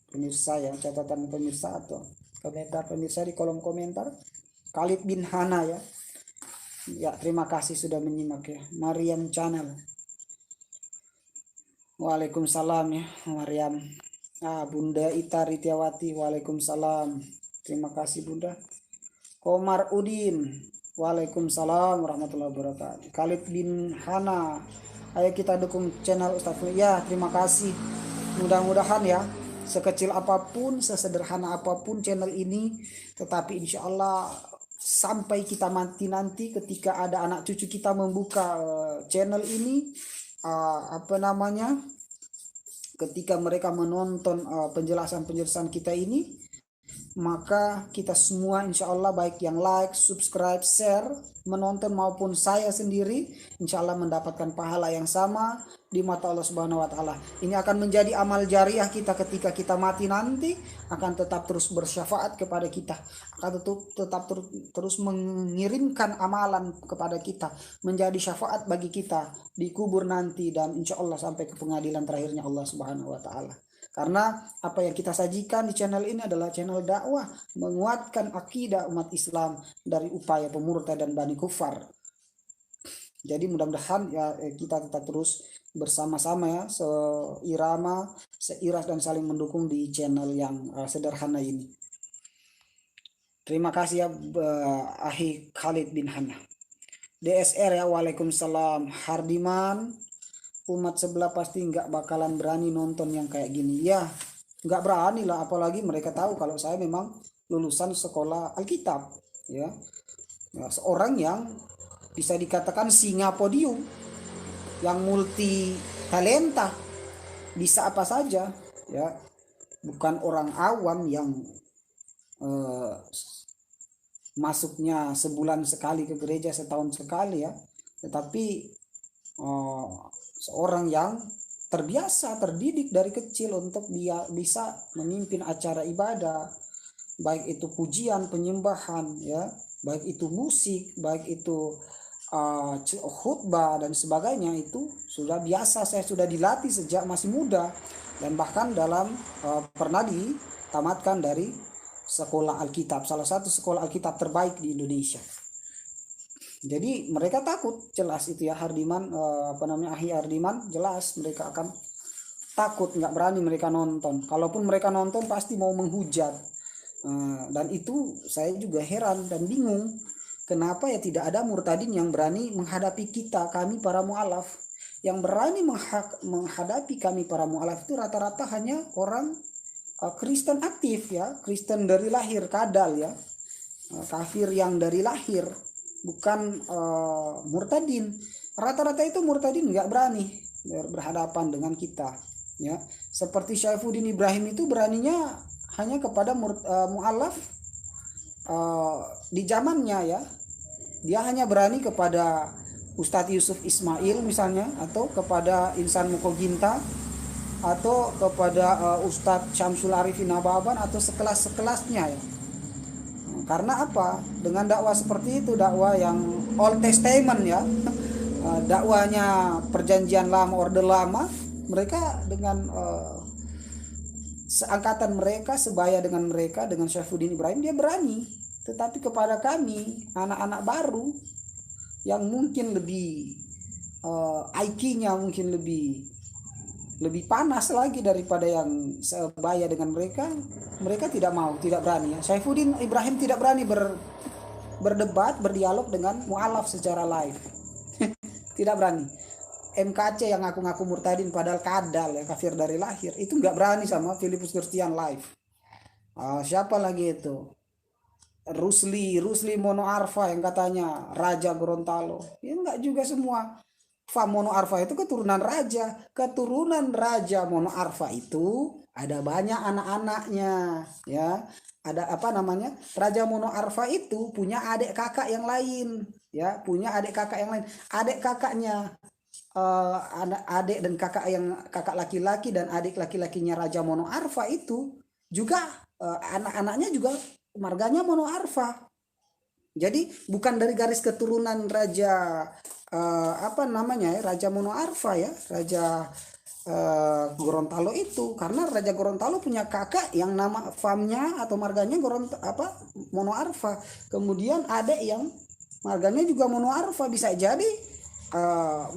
pemirsa ya, catatan pemirsa atau komentar pemirsa di kolom komentar. Khalid bin Hana ya. Ya, terima kasih sudah menyimak ya. Mariam Channel. Waalaikumsalam ya, Mariam. Bunda Ita Ritiawati, waalaikumsalam. Terima kasih Bunda. Komar Udin, waalaikumsalam warahmatullahi wabarakatuh. Khalid bin Hana, ayo kita dukung channel Ustaz. Ya, terima kasih. Mudah-mudahan ya, sekecil apapun, sesederhana apapun channel ini, tetapi insya Allah sampai kita mati nanti, ketika ada anak cucu kita membuka channel ini, ketika mereka menonton penjelasan-penjelasan kita ini, maka kita semua insya Allah, baik yang like, subscribe, share, menonton maupun saya sendiri, insya Allah mendapatkan pahala yang sama di mata Allah Subhanahu Wa Taala. Ini akan menjadi amal jariah kita ketika kita mati nanti, akan tetap terus bersyafaat kepada kita, akan tetap terus mengirimkan amalan kepada kita, menjadi syafaat bagi kita di kubur nanti, dan insya Allah sampai ke pengadilan terakhirnya Allah Subhanahu Wa Taala. Karena apa yang kita sajikan di channel ini adalah channel dakwah, menguatkan akidah umat Islam dari upaya pemurtad dan bani kufar. Jadi mudah-mudahan ya kita tetap terus bersama-sama ya, seirama, seiras dan saling mendukung di channel yang sederhana ini. Terima kasih ya Ahi Khalid bin Hana. DSR ya, waalaikumsalam. Hardiman, umat sebelah pasti nggak bakalan berani nonton yang kayak gini. Ya, nggak berani lah, apalagi mereka tahu kalau saya memang lulusan sekolah Alkitab. Ya, seorang yang bisa dikatakan singa podium, yang multi talenta, bisa apa saja. Ya, bukan orang awam yang masuknya sebulan sekali ke gereja, setahun sekali ya, tetapi seorang yang terbiasa, terdidik dari kecil untuk dia bisa memimpin acara ibadah, baik itu pujian, penyembahan ya, baik itu musik, baik itu khutbah dan sebagainya, itu sudah biasa. Saya sudah dilatih sejak masih muda, dan bahkan pernah ditamatkan dari sekolah Alkitab, salah satu sekolah Alkitab terbaik di Indonesia. Jadi mereka takut, jelas itu ya, Hardiman, Ahi Hardiman, jelas mereka akan takut, nggak berani mereka nonton. Kalaupun mereka nonton pasti mau menghujat. Dan itu saya juga heran dan bingung, kenapa ya tidak ada murtadin yang berani menghadapi kami para mu'alaf. Yang berani menghadapi kami para mu'alaf itu rata-rata hanya orang Kristen aktif ya, Kristen dari lahir, kadal ya, kafir yang dari lahir, bukan murtadin. Rata-rata itu murtadin nggak berani berhadapan dengan kita ya. Seperti Syaifuddin Ibrahim itu beraninya hanya kepada mu'alaf di zamannya ya. Dia hanya berani kepada Ustadz Yusuf Ismail misalnya, atau kepada Insan Mukoginta, atau kepada Ustadz Syamsul Arifin Nababan, atau sekelas-sekelasnya ya. Karena apa? Dengan dakwah seperti itu, dakwah yang Old Testament ya, dakwahnya perjanjian lama, orde lama, mereka dengan seangkatan mereka, sebaya dengan mereka, dengan Syaifuddin Ibrahim, dia berani. Tetapi kepada kami, anak-anak baru yang mungkin lebih IQ-nya mungkin lebih panas lagi daripada yang sebaya dengan mereka, mereka tidak mau, tidak berani ya. Syaifuddin Ibrahim tidak berani berdebat, berdialog dengan mu'alaf secara live. Tidak berani. MKC yang ngaku-ngaku murtadin padahal kadal ya, kafir dari lahir, itu nggak berani sama Filipus Christian live. Siapa lagi itu? Rusli Mono Arfa yang katanya Raja Gorontalo. Ya enggak juga semua. Fam Monoarfa itu keturunan raja. Keturunan raja Monoarfa itu ada banyak anak-anaknya, ya. Ada apa namanya? Raja Monoarfa itu punya adik kakak yang lain, ya, punya adik kakak yang lain. Adik kakaknya anak adik dan kakak yang kakak laki-laki dan adik laki-lakinya Raja Monoarfa itu juga anak-anaknya juga marganya Monoarfa. Jadi bukan dari garis keturunan Raja apa namanya ya, Raja Monoarfa ya, Raja Gorontalo itu, karena Raja Gorontalo punya kakak yang nama famnya atau marganya apa Monoarfa. Kemudian adik yang marganya juga Monoarfa, bisa jadi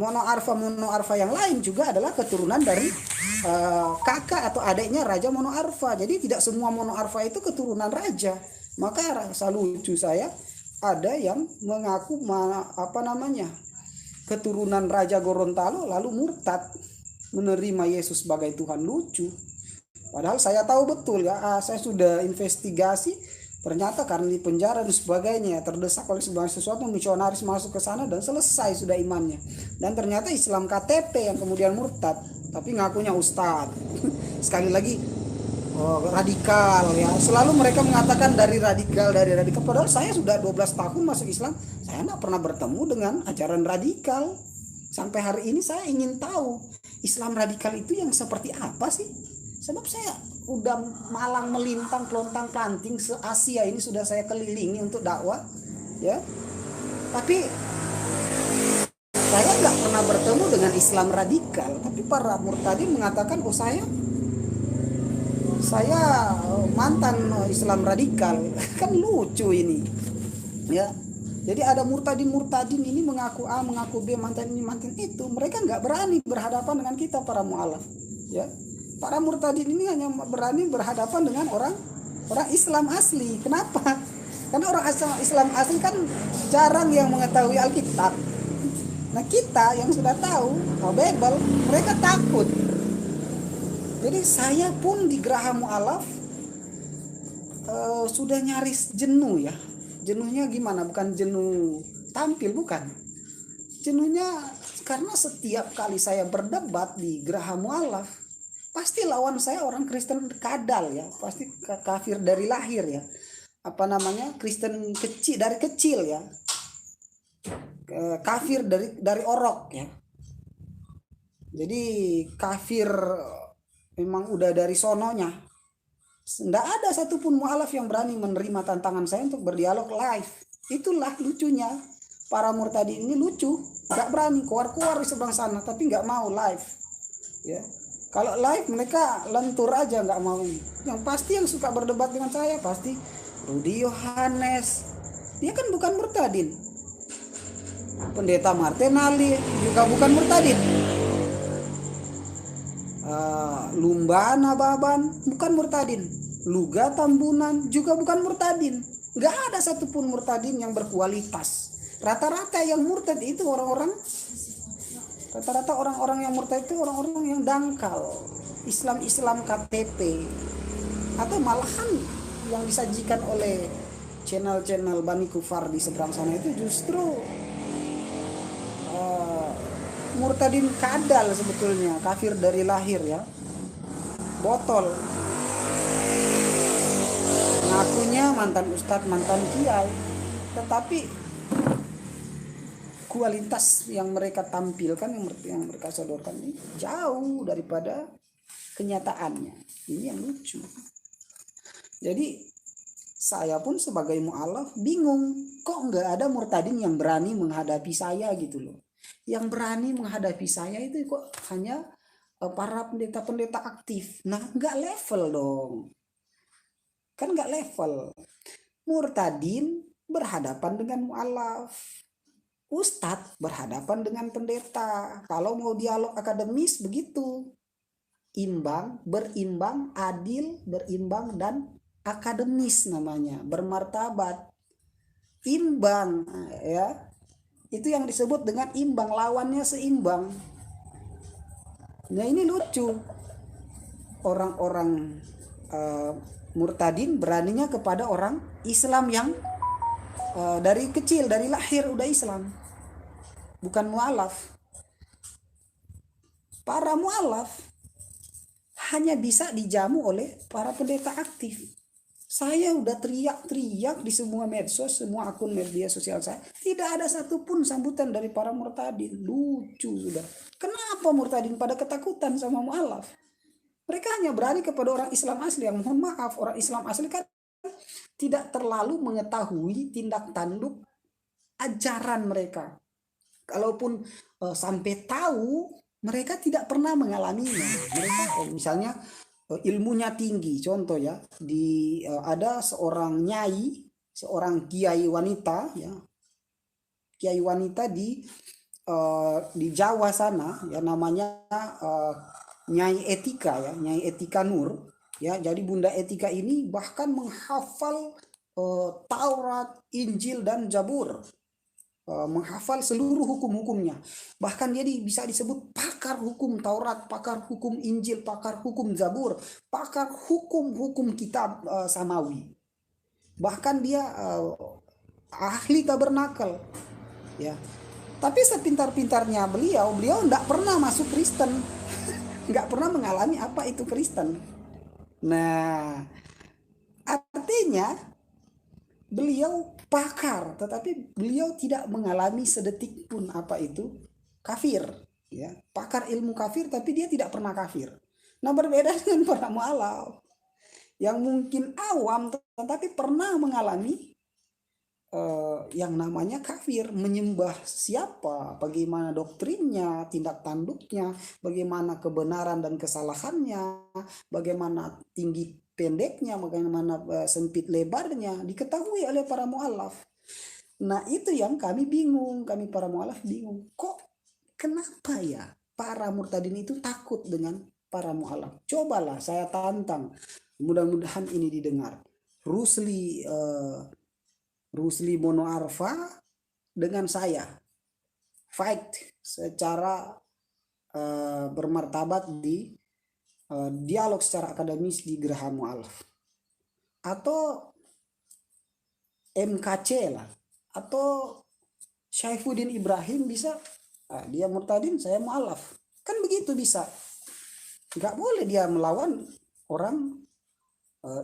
Monoarfa yang lain juga adalah keturunan dari kakak atau adiknya Raja Monoarfa. Jadi tidak semua Monoarfa itu keturunan raja. Maka rasa lucu saya ada yang mengaku apa namanya keturunan Raja Gorontalo lalu murtad menerima Yesus sebagai Tuhan. Lucu. Padahal saya tahu betul ya, saya sudah investigasi, ternyata karena di penjara dan sebagainya terdesak oleh segala sesuatu, misionaris masuk ke sana dan selesai sudah imannya. Dan ternyata Islam KTP yang kemudian murtad, tapi ngakunya ustadz. Sekali lagi radikal ya. Selalu mereka mengatakan dari radikal. Padahal saya sudah 12 tahun masuk Islam, saya nggak pernah bertemu dengan ajaran radikal. Sampai hari ini saya ingin tahu Islam radikal itu yang seperti apa sih? Sebab saya udah malang melintang pelontang planting se Asia ini sudah saya kelilingi untuk dakwah, ya. Tapi saya nggak pernah bertemu dengan Islam radikal. Tapi para murtadin mengatakan, oh saya mantan Islam radikal. Kan lucu ini, ya. Jadi ada murtadin ini mengaku A, mengaku B, mantan ini, mantan itu. Mereka nggak berani berhadapan dengan kita para mu'alaf, ya. Para murtadin ini hanya berani berhadapan dengan orang Islam asli. Kenapa? Karena orang Islam asli kan jarang yang mengetahui Alkitab. Nah kita yang sudah tahu Bible, mereka takut. Jadi saya pun di Geraha Mu'alaf sudah nyaris jenuh ya. Jenuhnya gimana? Bukan jenuh tampil, bukan. Jenuhnya karena setiap kali saya berdebat di Geraha Mu'alaf, pasti lawan saya orang Kristen kadal ya, pasti kafir dari lahir ya. Apa namanya? Kristen kecil dari kecil ya. Kafir dari orok ya. Jadi kafir memang udah dari sononya. Nggak ada satupun mu'alaf yang berani menerima tantangan saya untuk berdialog live. Itulah lucunya. Para murtadi ini lucu. Nggak berani keluar di seberang sana, tapi nggak mau live. Ya. Kalau live mereka lentur aja, nggak mau. Yang pasti yang suka berdebat dengan saya pasti Rudi Yohanes. Dia kan bukan murtadin. Pendeta Martinali juga bukan murtadin. Lumbana Baban bukan murtadin. Luga Tambunan juga bukan murtadin. Nggak ada satupun murtadin yang berkualitas. Rata-rata yang murtad itu orang-orang yang murtad itu orang-orang yang dangkal, Islam KTP, atau malahan yang disajikan oleh channel-channel Bani Kufar di seberang sana itu justru murtadin kadal sebetulnya, kafir dari lahir ya, botol, ngakunya mantan ustadz, mantan kiai, tetapi kualitas yang mereka tampilkan, yang mereka sodorkan ini jauh daripada kenyataannya. Ini yang lucu. Jadi saya pun sebagai mu'alaf bingung, kok nggak ada murtadin yang berani menghadapi saya gitu loh. Yang berani menghadapi saya itu kok hanya para pendeta-pendeta aktif. Nah nggak level dong. Kan nggak level. Murtadin berhadapan dengan mu'alaf. Ustadz berhadapan dengan pendeta. Kalau mau dialog akademis begitu. Berimbang, adil, berimbang, dan akademis namanya. Bermartabat. Imbang ya. Itu yang disebut dengan imbang, lawannya seimbang. Nah ini lucu. Orang-orang murtadin beraninya kepada orang Islam yang dari kecil, dari lahir udah Islam. Bukan mu'alaf. Para mualaf hanya bisa dijamu oleh para pendeta aktif. Saya udah teriak-teriak di semua medsos, semua akun media sosial saya. Tidak ada satupun sambutan dari para murtadin. Lucu sudah. Kenapa murtadin pada ketakutan sama mualaf? Mereka hanya berani kepada orang Islam asli. Yang mohon maaf, orang Islam asli kan tidak terlalu mengetahui tindak tanduk ajaran mereka. Kalaupun sampai tahu, mereka tidak pernah mengalaminya. Mereka misalnya ilmunya tinggi, contoh ya, ada seorang nyai, seorang kiai wanita ya, kiai wanita di Jawa sana ya, namanya Nyai Etika ya, Nyai Etika Nur ya. Jadi Bunda Etika ini bahkan menghafal Taurat, Injil dan Zabur, menghafal seluruh hukum-hukumnya. Bahkan dia bisa disebut pakar hukum Taurat, pakar hukum Injil, pakar hukum Zabur, pakar hukum-hukum kitab samawi. Bahkan dia ahli tabernakel ya. Tapi sepintar-pintarnya beliau tidak pernah masuk Kristen. Nggak pernah mengalami apa itu Kristen. Nah, artinya beliau pakar, tetapi beliau tidak mengalami sedetik pun apa itu kafir. Ya, pakar ilmu kafir, tapi dia tidak pernah kafir. Nah, berbeda dengan para mualaf yang mungkin awam, tetapi pernah mengalami yang namanya kafir, menyembah siapa, bagaimana doktrinnya, tindak tanduknya, bagaimana kebenaran dan kesalahannya, bagaimana tinggi pendeknya, bagaimana sempit lebarnya, diketahui oleh para mualaf. Nah, itu yang kami bingung, kami para mualaf bingung. Kok kenapa ya para murtadin itu takut dengan para mualaf? Cobalah saya tantang, mudah-mudahan ini didengar. Rusli Mono Arfa dengan saya fight secara bermartabat di dialog secara akademis di Geraha Mualaf, atau MKC lah, atau Syaifuddin Ibrahim bisa, dia murtadin saya mualaf, kan begitu bisa. Nggak boleh dia melawan orang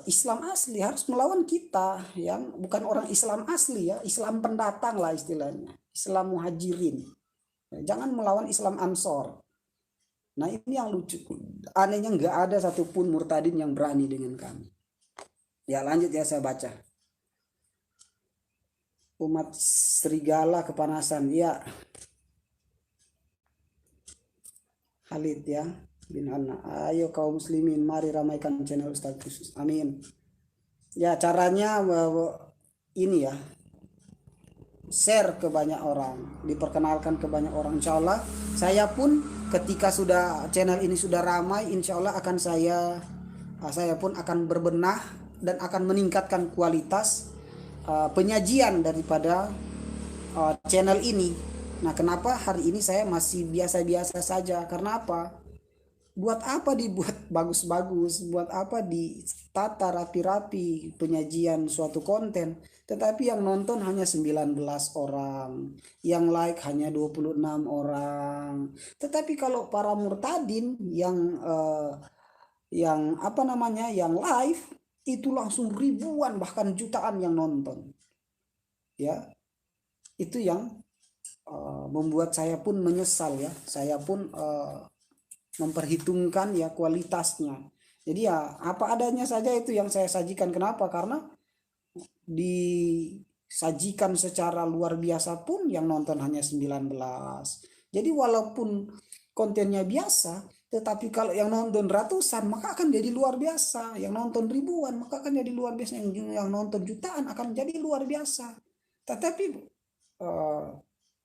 Islam asli, harus melawan kita yang bukan orang Islam asli ya, Islam pendatang lah istilahnya, Islam muhajirin. Jangan melawan Islam Ansor. Nah, ini yang lucu, anehnya nggak ada satupun murtadin yang berani dengan kami. Ya, lanjut ya, saya baca. Umat serigala kepanasan ya, Khalid ya bin Hana. Ayo kaum muslimin, mari ramaikan channel Ustaz Khusus. Amin. Ya, caranya ini ya, share ke banyak orang, diperkenalkan ke banyak orang. Insya Allah saya pun ketika sudah channel ini sudah ramai, insya Allah akan saya pun akan berbenah dan akan meningkatkan kualitas penyajian daripada channel ini. Nah, kenapa hari ini saya masih biasa-biasa saja? Karena apa? Buat apa dibuat bagus-bagus, buat apa ditata rapi-rapi penyajian suatu konten, tetapi yang nonton hanya 19 orang, yang like hanya 26 orang. Tetapi kalau para murtadin yang apa namanya, yang live itu langsung ribuan bahkan jutaan yang nonton. Ya, itu yang membuat saya pun menyesal ya. Saya pun memperhitungkan ya kualitasnya. Jadi ya apa adanya saja itu yang saya sajikan. Kenapa? Karena disajikan secara luar biasa pun yang nonton hanya 19. Jadi walaupun kontennya biasa, tetapi kalau yang nonton ratusan maka akan jadi luar biasa. Yang nonton ribuan maka akan jadi luar biasa. Yang nonton jutaan akan jadi luar biasa. Tetapi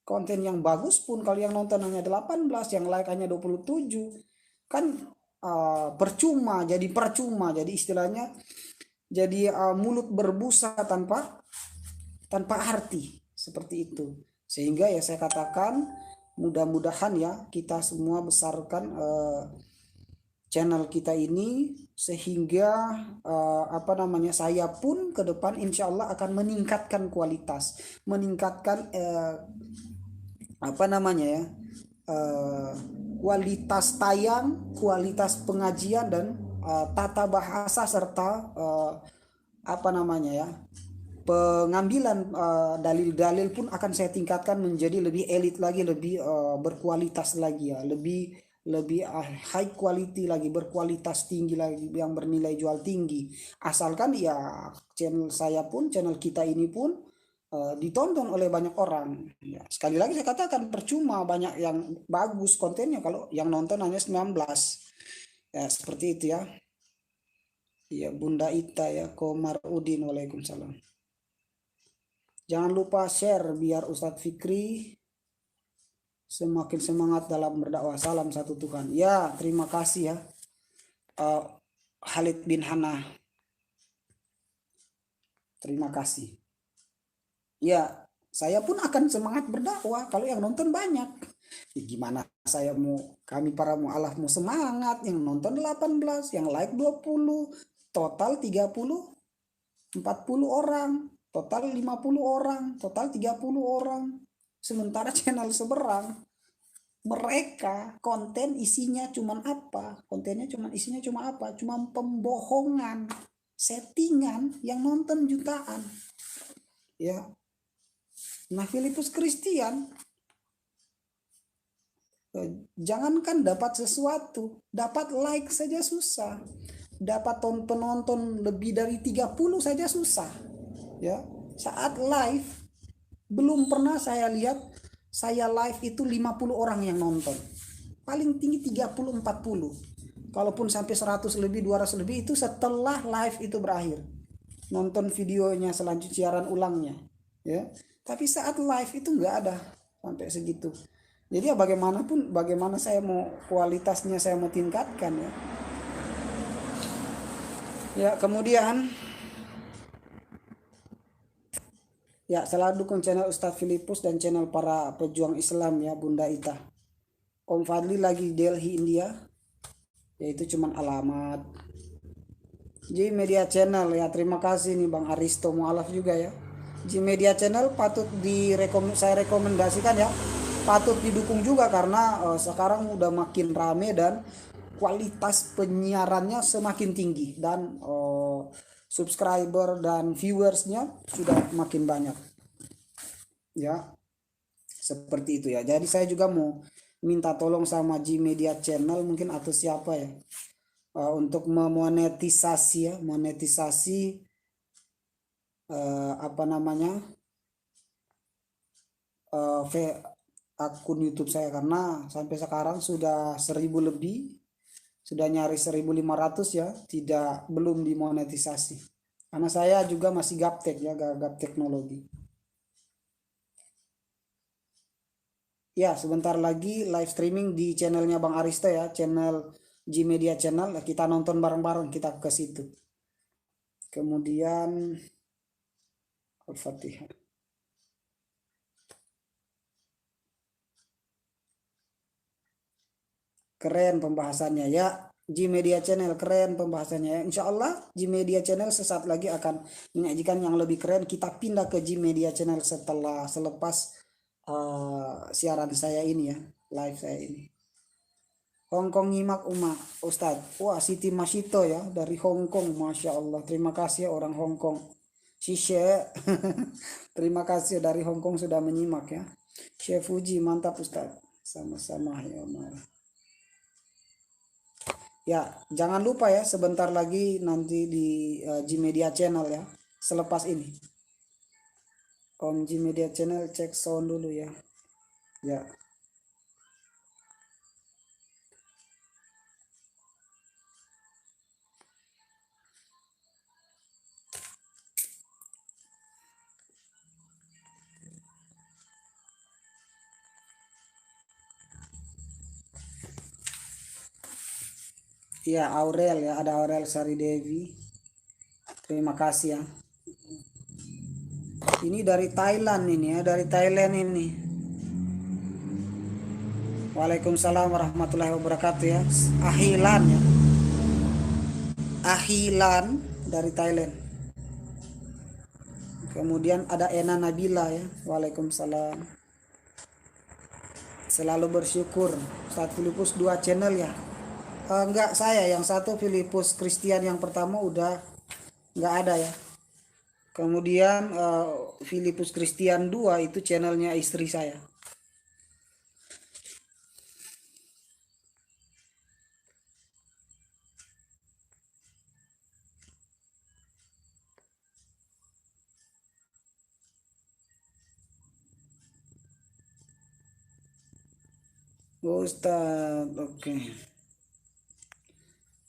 konten yang bagus pun kalau yang nonton hanya 18, yang like hanya 27, kan percuma, jadi istilahnya jadi mulut berbusa tanpa arti, seperti itu. Sehingga ya saya katakan mudah-mudahan ya kita semua besarkan channel kita ini sehingga apa namanya, saya pun ke depan insya Allah akan meningkatkan kualitas, meningkatkan apa namanya ya, kualitas tayang, kualitas pengajian dan tata bahasa serta pengambilan dalil-dalil pun akan saya tingkatkan menjadi lebih elit lagi, lebih berkualitas lagi ya, lebih lebih high quality lagi, berkualitas tinggi lagi, yang bernilai jual tinggi. Asalkan ya channel kita ini pun ditonton oleh banyak orang. Ya, sekali lagi saya katakan percuma banyak yang bagus kontennya kalau yang nonton hanya 19. Ya, seperti itu ya. Ya, Bunda Ita ya, Komarudin, waalaikumsalam. Jangan lupa share biar Ustadz Fikri semakin semangat dalam berdakwah. Salam satu Tuhan. Ya, terima kasih ya. Khalid bin Hana. Terima kasih. Ya, saya pun akan semangat berdakwah kalau yang nonton banyak. Ya, gimana kami para mu'alaf mau semangat, yang nonton 18, yang like 20, total 30, 40 orang, total 50 orang, total 30 orang. Sementara channel seberang mereka konten isinya cuman apa? Kontennya isinya cuma apa? Cuma pembohongan, settingan, yang nonton jutaan. Ya. Nah, Filipus Christian jangankan dapat sesuatu, dapat like saja susah. Dapat penonton lebih dari 30 saja susah. Ya. Saat live belum pernah saya lihat saya live itu 50 orang yang nonton. Paling tinggi 30 40. Kalaupun sampai 100 lebih, 200 lebih itu setelah live itu berakhir. Nonton videonya selanjutnya, siaran ulangnya, ya. Tapi saat live itu nggak ada sampai segitu. Jadi ya bagaimana saya mau kualitasnya saya mau tingkatkan ya. Ya, kemudian ya, selalu dukung channel Ustadz Filipus dan channel para pejuang Islam ya, Bunda Ita. Om Fadli lagi Delhi, India. Yaitu cuman alamat. J Media Channel ya, terima kasih nih Bang Aristo Mualaf juga ya. J Media Channel patut saya rekomendasikan ya. Patut didukung juga karena sekarang udah makin rame dan kualitas penyiarannya semakin tinggi dan subscriber dan viewersnya sudah makin banyak. Ya. Seperti itu ya. Jadi saya juga mau minta tolong sama J Media Channel mungkin atau siapa ya. Untuk memonetisasi akun YouTube saya, karena sampai sekarang sudah 1000 lebih, sudah nyaris 1500 ya, belum dimonetisasi karena saya juga masih gaptek ya, gap teknologi. Ya, sebentar lagi live streaming di channelnya Bang Aristo ya, channel J Media Channel. Kita nonton bareng-bareng, kita ke situ. Kemudian Al-Fatihah. Keren pembahasannya ya. J Media Channel keren pembahasannya. Insya Allah J Media Channel sesaat lagi akan menyajikan yang lebih keren. Kita pindah ke J Media Channel selepas siaran saya ini ya, live saya ini. Hongkong nyimak Ustadz. Wah, Siti Masito ya dari Hongkong, Masya Allah. Terima kasih ya orang Hongkong. Shishe. Terima kasih dari Hongkong sudah menyimak ya. Chef Fuji, mantap Ustadz. Sama-sama ya Omar. Ya, jangan lupa ya, sebentar lagi nanti di J Media Channel ya, selepas ini. Om J Media Channel cek sound dulu ya. Ya. Iya, Aurel ya, ada Aurel Sari Devi. Terima kasih ya. Ini dari Thailand ini ya, dari Thailand ini. Waalaikumsalam warahmatullahi wabarakatuh ya. Ahilan ya. Ahilan dari Thailand. Kemudian ada Ena Nabila ya. Waalaikumsalam. Selalu bersyukur. Ustadz Filipus 2 channel ya. Enggak, saya yang satu Filipus Christian yang pertama udah nggak ada ya. Kemudian Filipus Christian 2 itu channelnya istri saya. Ustadz, oke.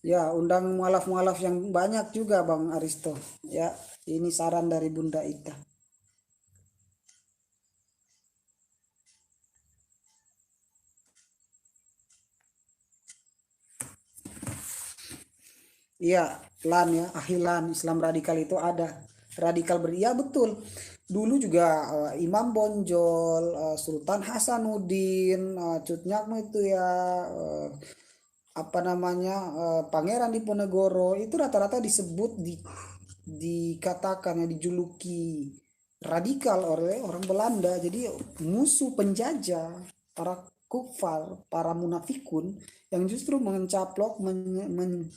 Ya, undang mualaf-mualaf yang banyak juga Bang Aristo. Ya, ini saran dari Bunda Ita. Iya, LAN ya, Ahilan Islam radikal itu ada. Radikal beria betul. Dulu juga Imam Bonjol, Sultan Hasanuddin, Cut Nyakmo itu ya, apa namanya, Pangeran Diponegoro itu rata-rata disebut dikatakan ya dijuluki radikal oleh orang Belanda. Jadi musuh penjajah, para kufar, para munafikun yang justru mencaplok,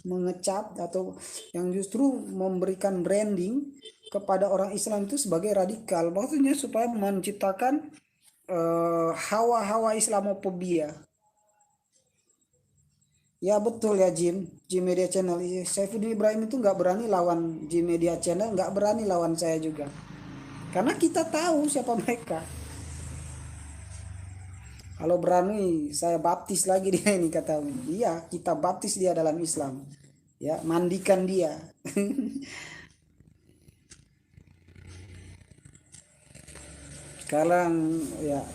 mengecap atau yang justru memberikan branding kepada orang Islam itu sebagai radikal. Maksudnya supaya menciptakan hawa-hawa Islamofobia. Ya betul ya Jim, Jim Media Channel. Saifuddin Ibrahim itu nggak berani lawan Jim Media Channel, nggak berani lawan saya juga. Karena kita tahu siapa mereka. Kalau berani saya baptis lagi dia ini kata. Iya, kita baptis dia dalam Islam. Ya, mandikan dia. Sekarang ya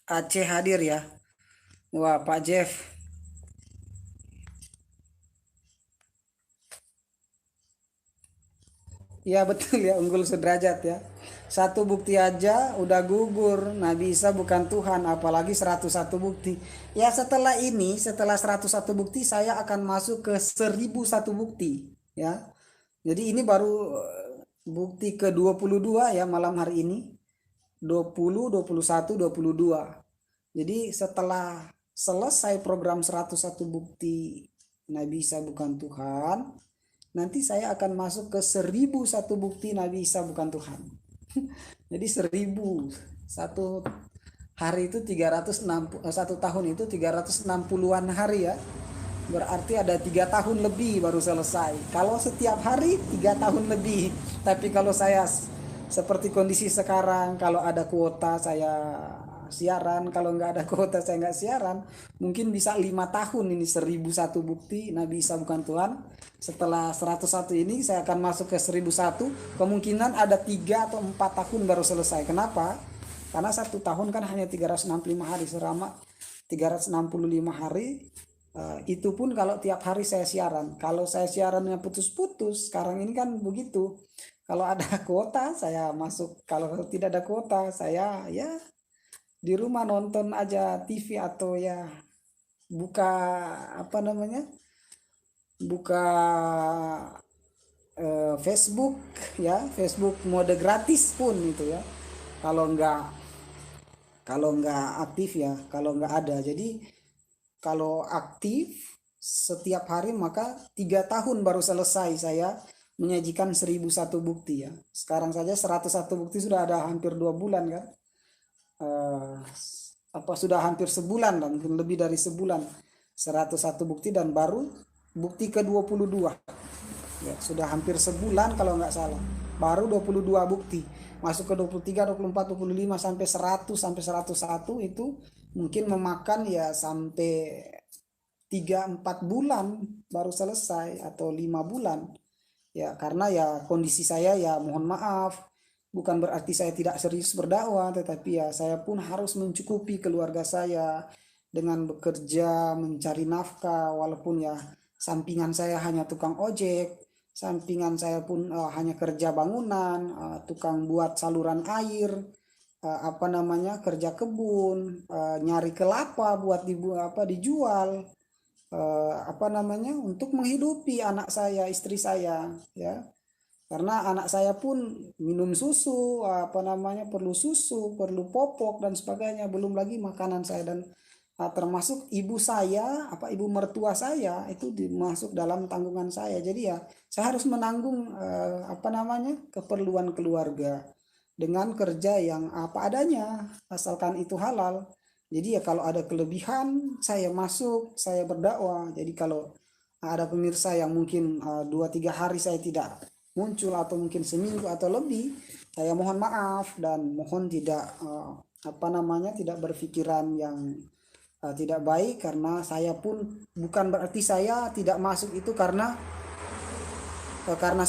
Aceh hadir ya. Wah, Pak Jeff. Ya betul ya, unggul sederajat ya. Satu bukti aja udah gugur. Nabi Isa bukan Tuhan, apalagi 101 bukti. Ya setelah ini, setelah 101 bukti saya akan masuk ke 1001 bukti ya. Jadi ini baru bukti ke-22 ya malam hari ini. 20, 21, 22. Jadi setelah selesai program 101 bukti Nabi Isa bukan Tuhan, nanti saya akan masuk ke 1001 bukti Nabi Isa bukan Tuhan. Jadi 1000 satu hari itu 360, satu tahun itu 360-an hari ya. Berarti ada 3 tahun lebih baru selesai. Kalau setiap hari 3 tahun lebih. Tapi kalau saya seperti kondisi sekarang, kalau ada kuota saya siaran, kalau nggak ada kuota saya nggak siaran, mungkin bisa 5 tahun ini 1001 bukti Nabi Isa bukan Tuhan. Setelah 101 ini saya akan masuk ke 1001, kemungkinan ada 3 atau 4 tahun baru selesai. Kenapa? Karena 1 tahun kan hanya 365 hari, selama 365 hari itu pun kalau tiap hari saya siaran. Kalau saya siarannya putus-putus, sekarang ini kan begitu. Kalau ada kuota saya masuk, kalau tidak ada kuota saya ya di rumah nonton aja TV atau ya buka apa namanya? Buka Facebook ya, Facebook mode gratis pun itu ya. Kalau nggak aktif ya, kalau nggak ada. Jadi kalau aktif setiap hari maka 3 tahun baru selesai saya menyajikan 1001 bukti ya. Sekarang saja 101 bukti sudah ada hampir 2 bulan kan. Eh, apa sudah hampir sebulan dan lebih dari sebulan 101 bukti dan baru bukti ke-22 ya sudah hampir sebulan kalau nggak salah baru 22 bukti masuk ke 23, 24, 25 sampai 100 sampai 101 itu mungkin memakan ya sampai 3-4 bulan baru selesai atau 5 bulan ya karena ya kondisi saya ya mohon maaf bukan berarti saya tidak serius berdakwah tetapi ya saya pun harus mencukupi keluarga saya dengan bekerja mencari nafkah walaupun ya sampingan saya hanya tukang ojek Sampingan saya pun hanya kerja bangunan, tukang buat saluran air, kerja kebun, nyari kelapa buat dijual, untuk menghidupi anak saya, istri saya, ya. Karena anak saya pun minum susu, perlu susu, perlu popok dan sebagainya, belum lagi makanan saya dan termasuk ibu saya, ibu mertua saya itu dimasuk dalam tanggungan saya. Jadi ya saya harus menanggung keperluan keluarga dengan kerja yang apa adanya, asalkan itu halal. Jadi ya kalau ada kelebihan saya masuk, saya berdakwah. Jadi kalau ada pemirsa yang mungkin 2-3 hari saya tidak muncul atau mungkin seminggu atau lebih, saya mohon maaf dan mohon tidak tidak berpikiran yang tidak baik, karena saya pun bukan berarti saya tidak masuk itu karena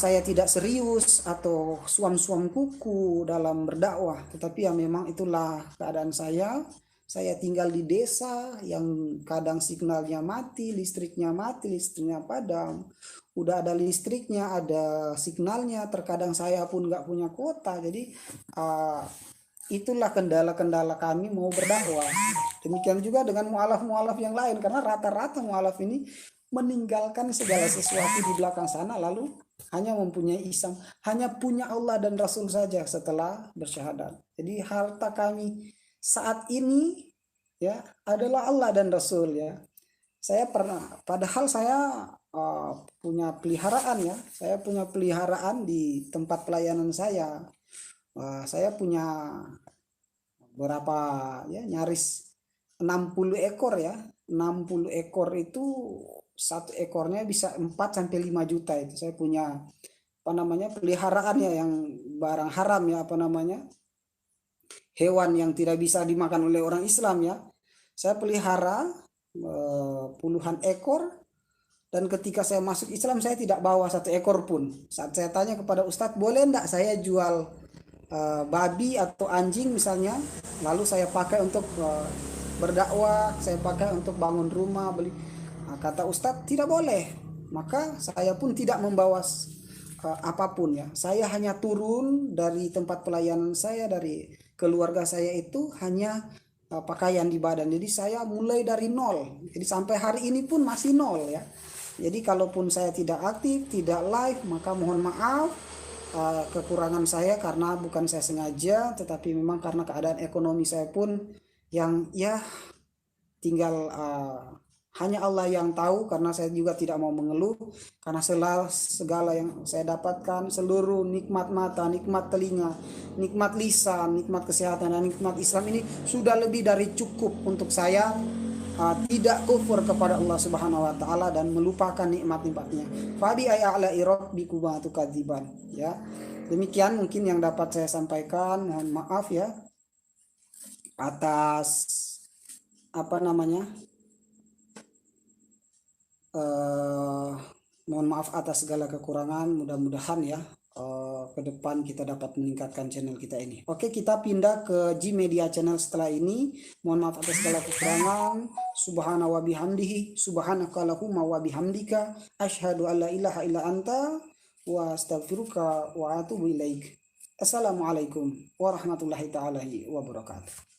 saya tidak serius atau suam-suam kuku dalam berdakwah, tetapi ya memang itulah keadaan saya. Saya tinggal di desa yang kadang signalnya mati, listriknya padam. Udah ada listriknya, ada signalnya, terkadang saya pun nggak punya kuota. Jadi itulah kendala-kendala kami mau berdakwah. Demikian juga dengan mualaf-mualaf yang lain, karena rata-rata mualaf ini meninggalkan segala sesuatu di belakang sana, lalu hanya mempunyai Islam, hanya punya Allah dan Rasul saja setelah bersyahadat. Jadi harta kami saat ini ya adalah Allah dan Rasul, ya. Saya pernah, padahal saya punya peliharaan, ya. Saya punya peliharaan di tempat pelayanan saya. Saya punya berapa, ya, nyaris 60 ekor, ya. 60 ekor itu satu ekornya bisa 4-5 juta. Itu saya punya peliharaan, ya, yang barang haram, ya, hewan yang tidak bisa dimakan oleh orang Islam, ya. Saya pelihara puluhan ekor, dan ketika saya masuk Islam saya tidak bawa satu ekor pun. Saat saya tanya kepada Ustadz, boleh enggak saya jual babi atau anjing misalnya, lalu saya pakai untuk berdakwah, saya pakai untuk bangun rumah, beli. Kata Ustadz tidak boleh. Maka saya pun tidak membawa apapun, ya. Saya hanya turun dari tempat pelayanan saya, dari keluarga saya itu hanya pakaian di badan. Jadi saya mulai dari nol. Jadi sampai hari ini pun masih nol, ya. Jadi kalaupun saya tidak aktif, tidak live, maka mohon maaf kekurangan saya, karena bukan saya sengaja, tetapi memang karena keadaan ekonomi saya pun yang, ya, tinggal hanya Allah yang tahu, karena saya juga tidak mau mengeluh, karena segala yang saya dapatkan, seluruh nikmat mata, nikmat telinga, nikmat lisan, nikmat kesehatan, dan nikmat Islam ini sudah lebih dari cukup untuk saya tidak kufur kepada Allah Subhanahu wa taala dan melupakan nikmat-nikmatnya. Fabi ay'ala'i rabbikuma tukadziban, ya. Demikian mungkin yang dapat saya sampaikan. Mohon maaf, ya, atas mohon maaf atas segala kekurangan. Mudah-mudahan, ya, ke depan kita dapat meningkatkan channel kita ini. Oke, kita pindah ke G Media Channel setelah ini. Mohon maaf atas segala kekurangan. Subhana wa bihamdihi, subhanakallahumma wa bihamdika, asyhadu an la ilaha illa anta, wa astaghfiruka wa atubu ilaik. Assalamualaikum warahmatullahi taala wabarakatuh.